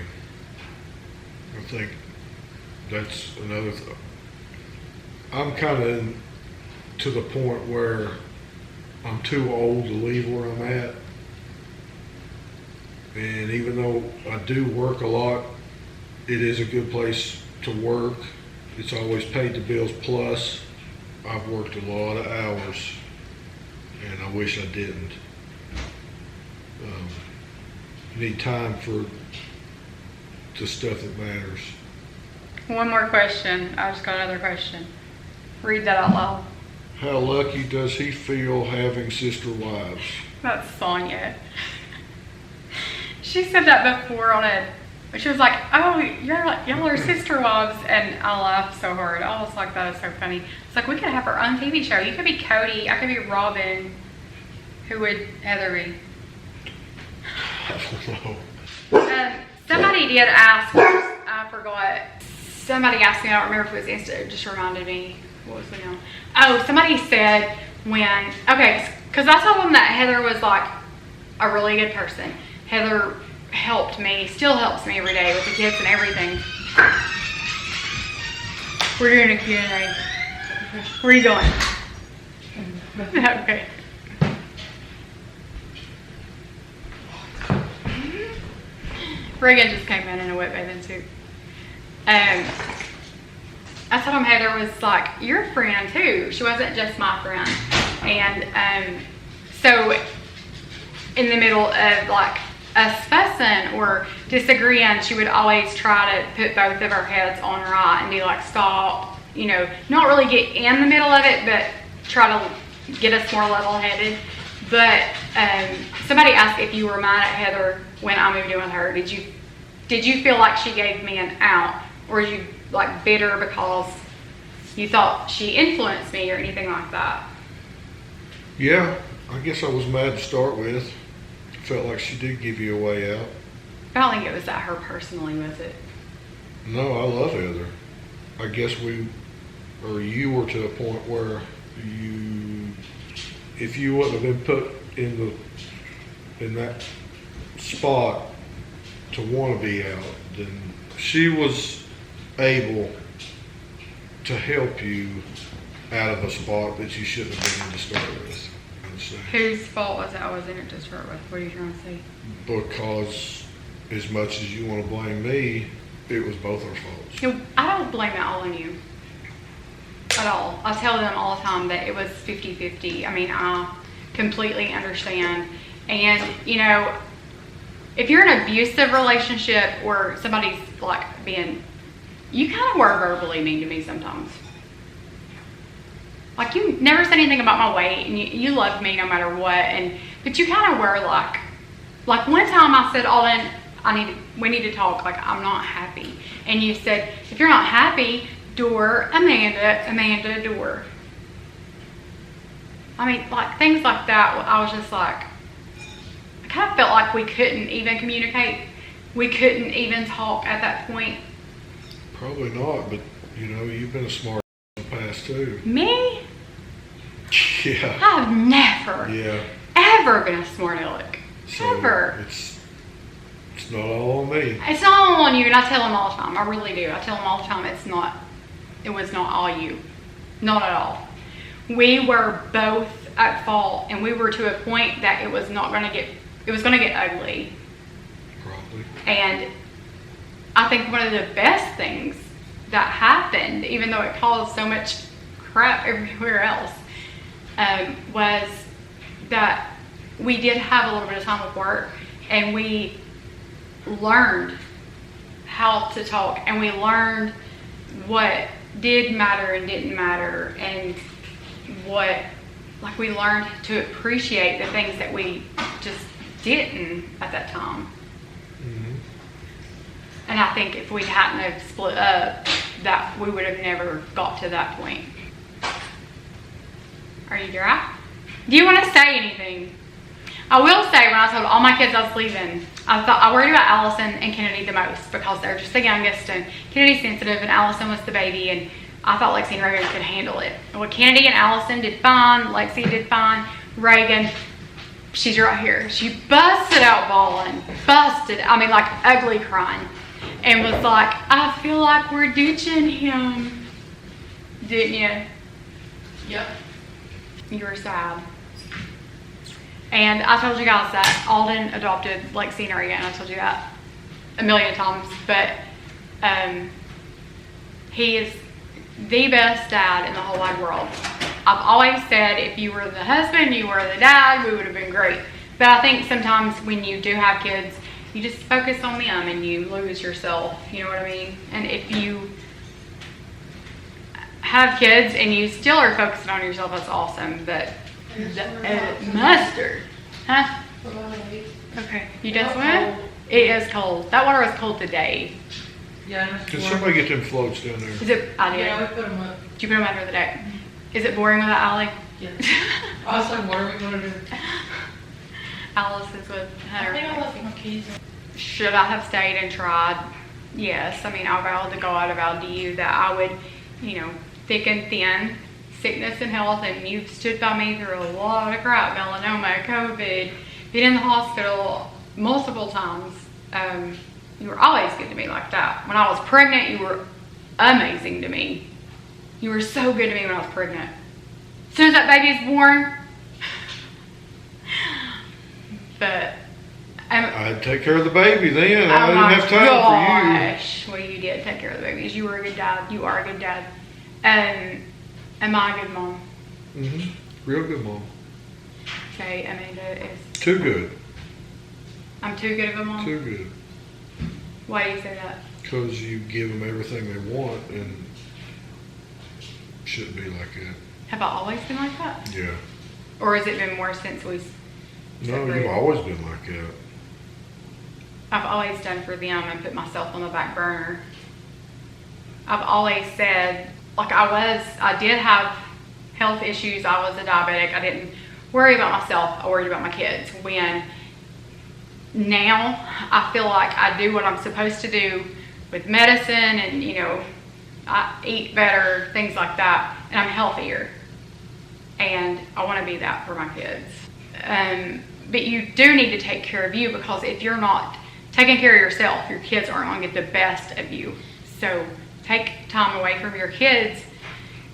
I think that's another thing. I'm kind of to the point where I'm too old to leave where I'm at. And even though I do work a lot, it is a good place to work. It's always paid the bills, plus I've worked a lot of hours, and I wish I didn't. You need time for the stuff that matters. One more question. I just got another question. Read that out loud. How lucky does he feel having sister wives? That's Sonia. She said that before she was like, oh, y'all are sister wives, and I laughed so hard. I was like, that is so funny. It's like, we could have our own TV show. You could be Cody, I could be Robin. Who would Heather be? I don't know. Somebody did ask, I forgot. Somebody asked me, I don't remember if it was Insta, it just reminded me. What was the name? Oh, somebody said because I told them that Heather was like a really good person. Heather helped me, still helps me every day with the kids and everything. We're doing a Q&A. Where are you going? Okay. Reagan just came in a wet bathing suit. I told him Heather was like your friend too. She wasn't just my friend. And so in the middle of like us fussing or disagreeing, she would always try to put both of our heads on right and be like, stop, you know, not really get in the middle of it, but try to get us more level-headed. But somebody asked if you were mad at Heather when I moved in with her. Did you feel like she gave me an out, or were you like bitter because you thought she influenced me or anything like that? Yeah, I guess I was mad to start with. Felt like she did give you a way out. I don't think it was that her personally, was it? No, I love Heather. I guess you were to a point where if you wouldn't have been put in that spot to want to be out, then she was able to help you out of a spot that you shouldn't have been in to start with. Whose fault was it I was in it to start with? What are you trying to say? Because as much as you want to blame me, it was both our faults. No, I don't blame it all on you. At all. I tell them all the time that it was 50-50. I mean, I completely understand. And, you know, if you're in an abusive relationship or somebody's like you kind of were verbally mean to me sometimes. Like, you never said anything about my weight, and you loved me no matter what, but you kind of were like, Like one time I said, Alden, we need to talk, like I'm not happy. And you said, if you're not happy, door, Amanda, door. I mean, like things like that, I was just like, I kind of felt like we couldn't even communicate. We couldn't even talk at that point. Probably not, but you know, you've been a smart in the past too. Me? Yeah. I've never, ever been a smart aleck. So Ever. It's not all on me. It's not all on you, and I tell them all the time. I really do. I tell them all the time it was not all you. Not at all. We were both at fault, and we were to a point that it was going to get ugly. Probably. And I think one of the best things that happened, even though it caused so much crap everywhere else, was that we did have a little bit of time with work, and we learned how to talk, and we learned what did matter and didn't matter, and we learned to appreciate the things that we just didn't at that time. Mm-hmm. And I think if we hadn't have split up, that we would have never got to that point. Are you dry? Do you want to say anything? I will say, when I told all my kids I was leaving, I worried about Allison and Kennedy the most because they're just the youngest, and Kennedy's sensitive, and Allison was the baby, and I thought Lexi and Reagan could handle it. Well, Kennedy and Allison did fine. Lexi did fine. Reagan, she's right here. She busted out bawling. Like ugly crying. And was like, I feel like we're ditching him. Didn't you? Yep. You were sad. And I told you guys that Alden adopted Lexi and Reagan. I told you that a million times. But he is the best dad in the whole wide world. I've always said if you were the husband, you were the dad, we would have been great. But I think sometimes when you do have kids, you just focus on them and you lose yourself. You know what I mean? And if you have kids and you still are focusing on yourself, that's awesome. But mustard. Huh? Okay. You done swim? It is cold. That water was cold today. Yeah. Can somebody get them floats down there? Is it? I did. Yeah, we put them up. Did you put them under the deck? Is it boring without Allie? Yeah. I was like, what are we going to do? Alice is with her. I think I left my keys in. Should I have stayed and tried? Yes. I mean, I vowed to God, I vowed to you that I would, thick and thin, sickness and health, and you've stood by me through a lot of crap, melanoma, COVID, been in the hospital multiple times. You were always good to me like that. When I was pregnant, you were amazing to me. You were so good to me when I was pregnant. As soon as that baby is born, but I had to take care of the baby then. I didn't have time for you. Well, you did take care of the babies. You were a good dad. You are a good dad. Am I a good mom? Mm-hmm. Real good mom. Okay, Amanda is... Too good. I'm too good of a mom? Too good. Why do you say that? Because you give them everything they want, and it shouldn't be like that. Have I always been like that? Yeah. Or has it been more since we No, separated? you've always been like that. I've always done for them and put myself on the back burner. I've always said, like I did have health issues. I was a diabetic. I didn't worry about myself. I worried about my kids. When now I feel like I do what I'm supposed to do with medicine and, I eat better, things like that, and I'm healthier. And I want to be that for my kids. But you do need to take care of you, because if you're not taking care of yourself, your kids aren't going to get the best of you. So take time away from your kids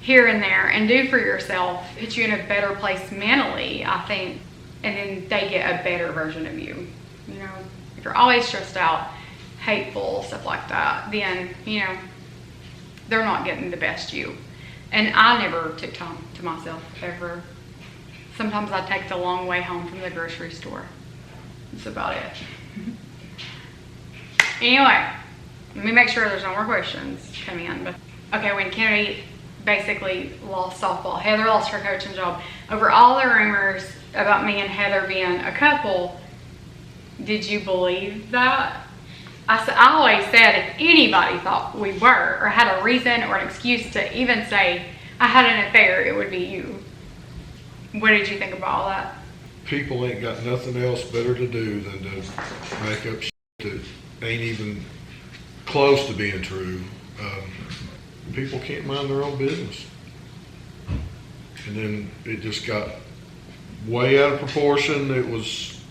here and there and do for yourself. Put you in a better place mentally, I think, and then they get a better version of you. If you're always stressed out, hateful, stuff like that, then, they're not getting the best you. And I never took time to myself, ever. Sometimes I take the long way home from the grocery store. That's about it. Anyway, let me make sure there's no more questions come in. But okay, when Kennedy basically lost softball, Heather lost her coaching job. Over all the rumors about me and Heather being a couple, Did you believe that? I always said if anybody thought we were or had a reason or an excuse to even say I had an affair, it would be you. What did you think about all that? People ain't got nothing else better to do than to make up shit that ain't even close to being true. People can't mind their own business. And then it just got way out of proportion. It was...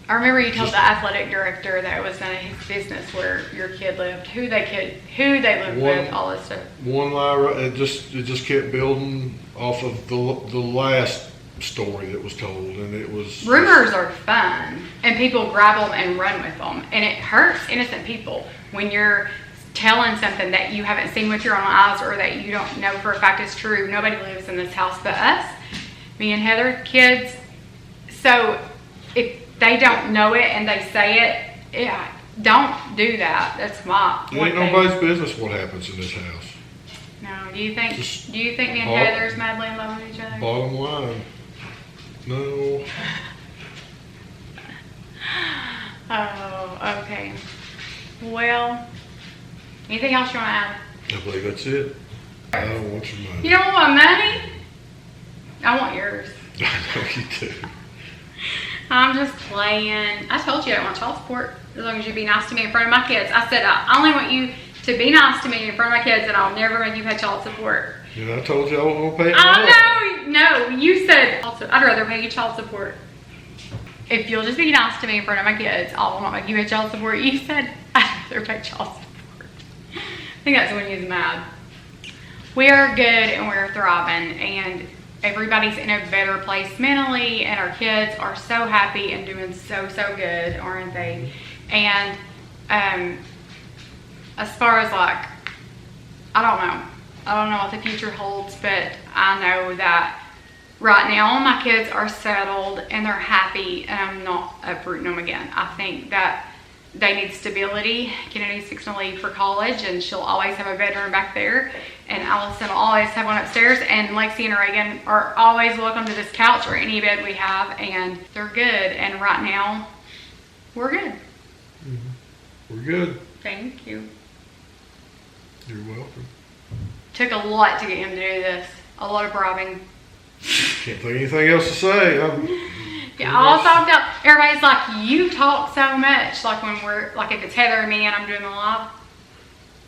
I remember you told the athletic director that it was none of his business where your kid lived, who they lived with, all this stuff. One lie, it just kept building off of the last story that was told, and it was... Rumors are fun, and people grab them and run with them, and it hurts innocent people when you're telling something that you haven't seen with your own eyes or that you don't know for a fact is true. Nobody lives in this house but us, me and Heather, kids. So if they don't know it and they say it, yeah, don't do that. That's my... It ain't nobody's business what happens in this house. No, do you think me and Heather's madly in love with each other? Bottom line, no. Oh, okay. Well, anything else you want to add? I believe that's it. I don't want your money. You don't want my money? I want yours. I know you do. I'm just playing. I told you I don't want child support as long as you be nice to me in front of my kids. I said I only want you to be nice to me in front of my kids, and I'll never make you pay child support. And I told you I wasn't gonna pay Oh no, you said I'd rather pay you child support. If you'll just be nice to me in front of my kids, I'll not make you pay child support. You said I'd rather pay child support. I think that's when you was mad. We are good and we're thriving, and everybody's in a better place mentally, and our kids are so happy and doing so good, aren't they? And as far as like, I don't know what the future holds, but I know that right now my kids are settled and they're happy, and I'm not uprooting them again. I think that they need stability. Kennedy's fixing to leave for college, and she'll always have a bedroom back there, and Allison will always have one upstairs, and Lexi and Reagan are always welcome to this couch or any bed we have, and they're good. And right now we're good. Mm-hmm. We're good. Thank you. You're welcome. Took a lot to get him to do this. A lot of bribing. Can't think of anything else to say. Yeah, all talked out. Everybody's like, you talk so much, like when we're, like if it's Heather and me and I'm doing the live.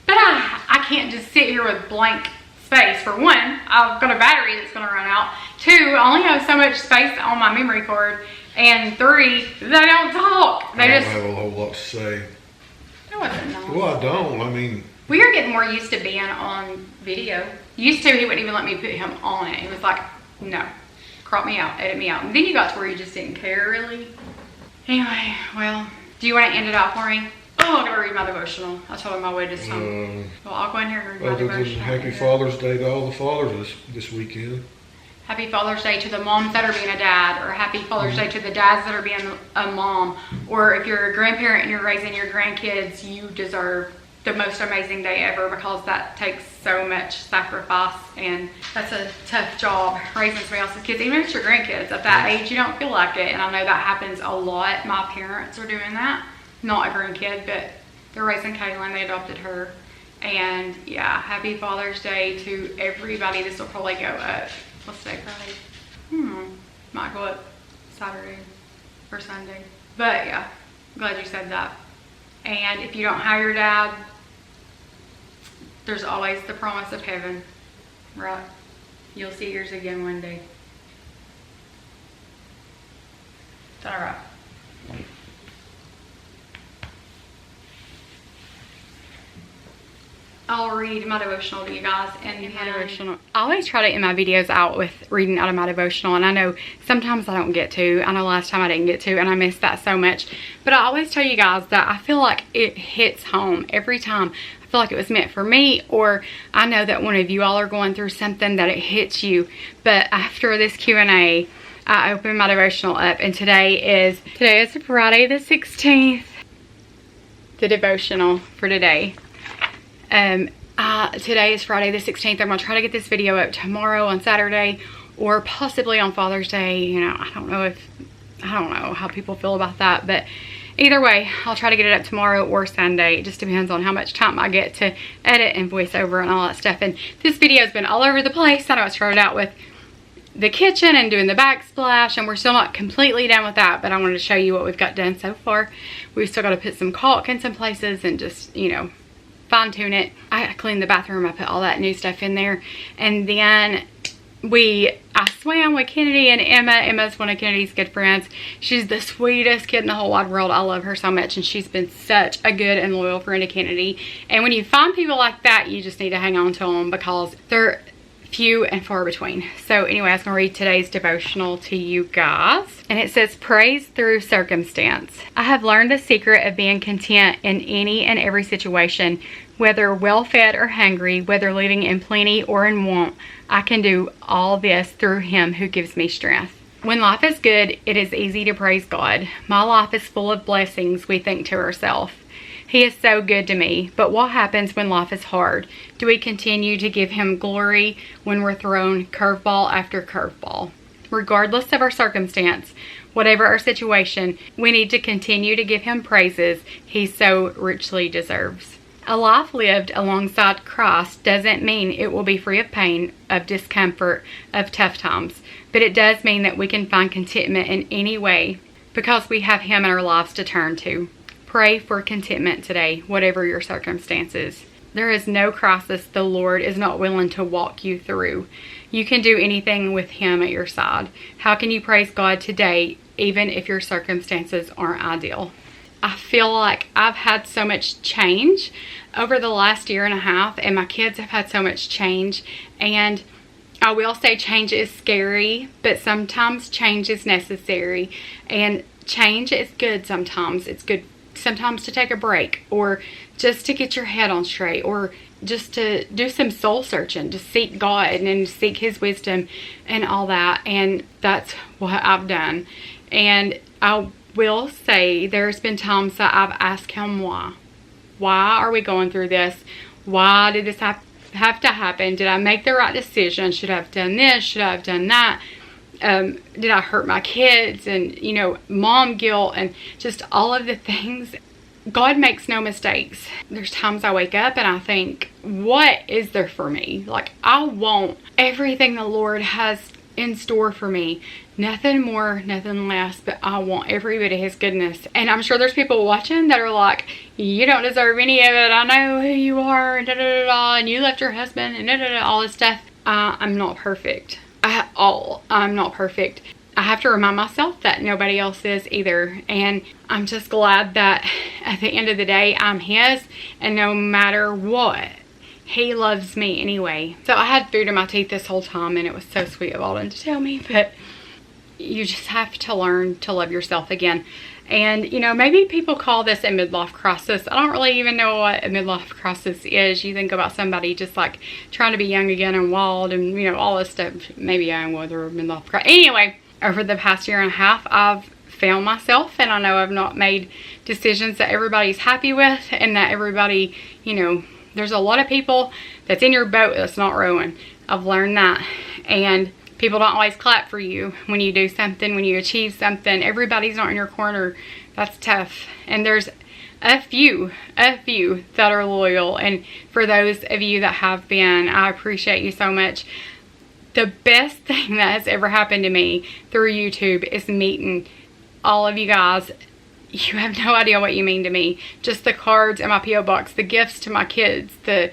But I can't just sit here with blank space. For one, I've got a battery that's going to run out. Two, I only have so much space on my memory card. And three, they don't talk. They I just... don't have a whole lot to say. That wasn't nice. Well, I don't. I mean... We are getting more used to being on video. Used to, he wouldn't even let me put him on it. He was like, no. Crop me out, edit me out. And then you got to where you just didn't care, really. Anyway, well, do you want to end it out for me? Oh, I'm going to read my devotional. I told him I would this time. Well, I'll go in here and read my Other than devotional. Happy Father's Day to all the fathers this weekend. Happy Father's Day to the moms that are being a dad, or Happy Father's Day to the dads that are being a mom. Or if you're a grandparent and you're raising your grandkids, you deserve the most amazing day ever, because that takes so much sacrifice, and that's a tough job, raising somebody else's kids. Even if it's your grandkids at that age, you don't feel like it, and I know that happens a lot. My parents are doing that. Not a grandkid, but they're raising Kaylin. They adopted her. And yeah, Happy Father's Day to everybody. This will probably go up, what's today, Friday? Might go up Saturday or Sunday. But yeah, glad you said that. And if you don't have your dad, there's always the promise of heaven, right? You'll see yours again one day. Is that all right? I'll read my devotional to you guys. And my devotional, I always try to end my videos out with reading out of my devotional, and I know sometimes I don't get to. I know last time I didn't get to, and I missed that so much. But I always tell you guys that I feel like it hits home every time. I feel like it was meant for me, or I know that one of you all are going through something that it hits you. But after this Q&A, I opened my devotional up, and today is Friday the 16th. The devotional for today. Today is Friday the 16th. I'm going to try to get this video up tomorrow on Saturday, or possibly on Father's Day. You know, I don't know how people feel about that, but either way, I'll try to get it up tomorrow or Sunday. It just depends on how much time I get to edit and voice over and all that stuff. And this video has been all over the place. I know I started out with the kitchen and doing the backsplash, and we're still not completely done with that, but I wanted to show you what we've got done so far. We've still got to put some caulk in some places and just, you know, fine tune it. I cleaned the bathroom. I put all that new stuff in there. And then I swam with Kennedy and Emma. Emma's one of Kennedy's good friends. She's the sweetest kid in the whole wide world. I love her so much, and she's been such a good and loyal friend to Kennedy. And when you find people like that, you just need to hang on to them because they're few and far between. So anyway, I was going to read today's devotional to you guys, and it says, praise through circumstance. I have learned the secret of being content in any and every situation, whether well-fed or hungry, whether living in plenty or in want. I can do all this through Him who gives me strength. When life is good, it is easy to praise God. My life is full of blessings, we think to ourselves. He is so good to me. But what happens when life is hard? Do we continue to give Him glory when we're thrown curveball after curveball? Regardless of our circumstance, whatever our situation, we need to continue to give Him praises He so richly deserves. A life lived alongside Christ doesn't mean it will be free of pain, of discomfort, of tough times. But it does mean that we can find contentment in any way because we have Him in our lives to turn to. Pray for contentment today, whatever your circumstances. There is no crisis the Lord is not willing to walk you through. You can do anything with Him at your side. How can you praise God today, even if your circumstances aren't ideal? I feel like I've had so much change over the last year and a half, and my kids have had so much change. And I will say change is scary, but sometimes change is necessary. And change is good sometimes. It's good sometimes to take a break, or just to get your head on straight, or just to do some soul searching, to seek God and seek His wisdom and all that. And that's what I've done. And I will say there's been times that I've asked Him why. Why are we going through this? Why did this have to happen? Did I make the right decision? Should I have done this? Should I have done that? Did I hurt my kids? And, you know, mom guilt and just all of the things. God makes no mistakes. There's times I wake up and I think, what is there for me? Like, I want everything the Lord has in store for me. Nothing more, nothing less, but I want every bit of His goodness. And I'm sure there's people watching that are like, you don't deserve any of it. I know who you are, and and you left your husband, and all this stuff. I'm not perfect at all. I'm not perfect. I have to remind myself that nobody else is either. And I'm just glad that at the end of the day, I'm His, and no matter what, He loves me anyway. So I had food in my teeth this whole time, and it was so sweet of Alden to tell me, but you just have to learn to love yourself again. And, you know, maybe people call this a midlife crisis. I don't really even know what a midlife crisis is. You think about somebody just like trying to be young again and wild and, you know, all this stuff. Maybe I am whether a midlife crisis. Anyway, over the past year and a half, I've found myself, and I know I've not made decisions that everybody's happy with, and that everybody, you know, there's a lot of people that's in your boat that's not rowing. I've learned that. And people don't always clap for you when you do something, when you achieve something. Everybody's not in your corner. That's tough. And there's a few that are loyal. And for those of you that have been, I appreciate you so much. The best thing that has ever happened to me through YouTube is meeting all of you guys. You have no idea what you mean to me. Just the cards in my P.O. box, the gifts to my kids, the,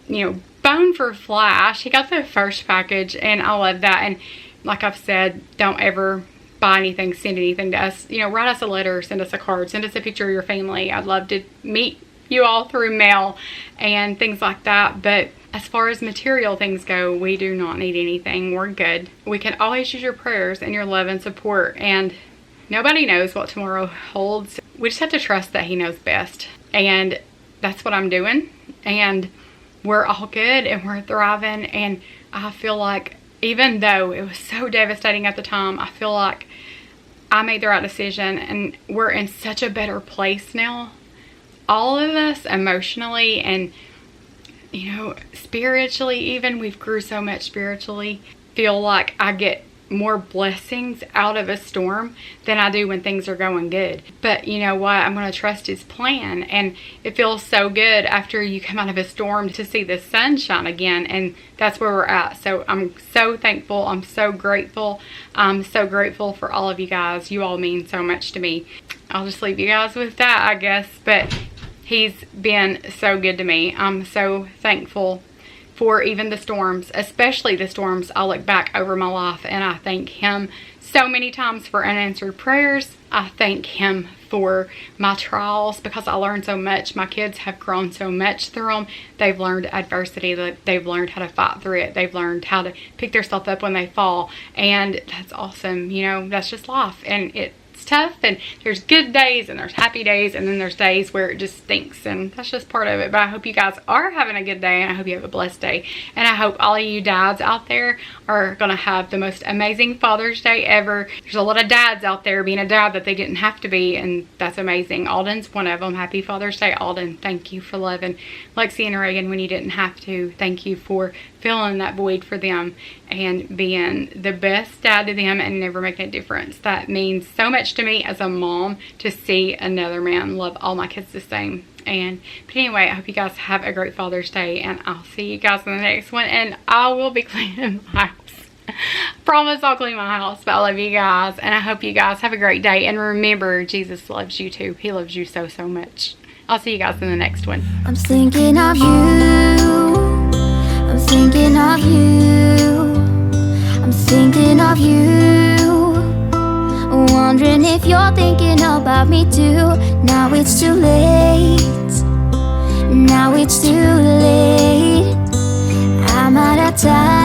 you know, phone for Flash. He got the first package, and I love that. And like I've said, don't ever buy anything, send anything to us. You know, write us a letter, send us a card, send us a picture of your family. I'd love to meet you all through mail and things like that. But as far as material things go, we do not need anything. We're good. We can always use your prayers and your love and support. And nobody knows what tomorrow holds. We just have to trust that He knows best. And that's what I'm doing. And we're all good, and we're thriving. And I feel like, even though it was so devastating at the time, I feel like I made the right decision, and we're in such a better place now. All of us emotionally and, you know, spiritually even, we've grew so much spiritually. Feel like I get more blessings out of a storm than I do when things are going good. But you know what? I'm going to trust his plan. And it feels so good after you come out of a storm to see the sunshine again. And that's where we're at. So I'm so thankful. I'm so grateful. I'm so grateful for all of you guys. You all mean so much to me. I'll just leave you guys with that, I guess. But he's been so good to me. I'm so thankful for even the storms, especially the storms. I look back over my life and I thank him so many times for unanswered prayers. I thank him for my trials because I learned so much. My kids have grown so much through them. They've learned adversity. They've learned how to fight through it. They've learned how to pick themselves up when they fall. And that's awesome. You know, that's just life. And it's tough, and there's good days and there's happy days, and then there's days where it just stinks, and that's just part of it. But I hope you guys are having a good day, and I hope you have a blessed day, and I hope all of you dads out there are gonna have the most amazing Father's Day ever. There's a lot of dads out there being a dad that they didn't have to be, and that's amazing. Alden's one of them. Happy Father's Day, Alden. Thank you for loving Lexi and Reagan when you didn't have to. Thank you for filling that void for them and being the best dad to them and never making a difference. That means so much to me as a mom, to see another man love all my kids the same. But anyway, I hope you guys have a great Father's Day, and I'll see you guys in the next one, and I will be cleaning my house. Promise I'll clean my house. But I love you guys, and I hope you guys have a great day, and remember, Jesus loves you too. He loves you so, so much. I'll see you guys in the next one. I'm thinking of you. I'm thinking of you. I'm thinking of you. Wondering if you're thinking about me too. Now it's too late. Now it's too late. I'm out of time.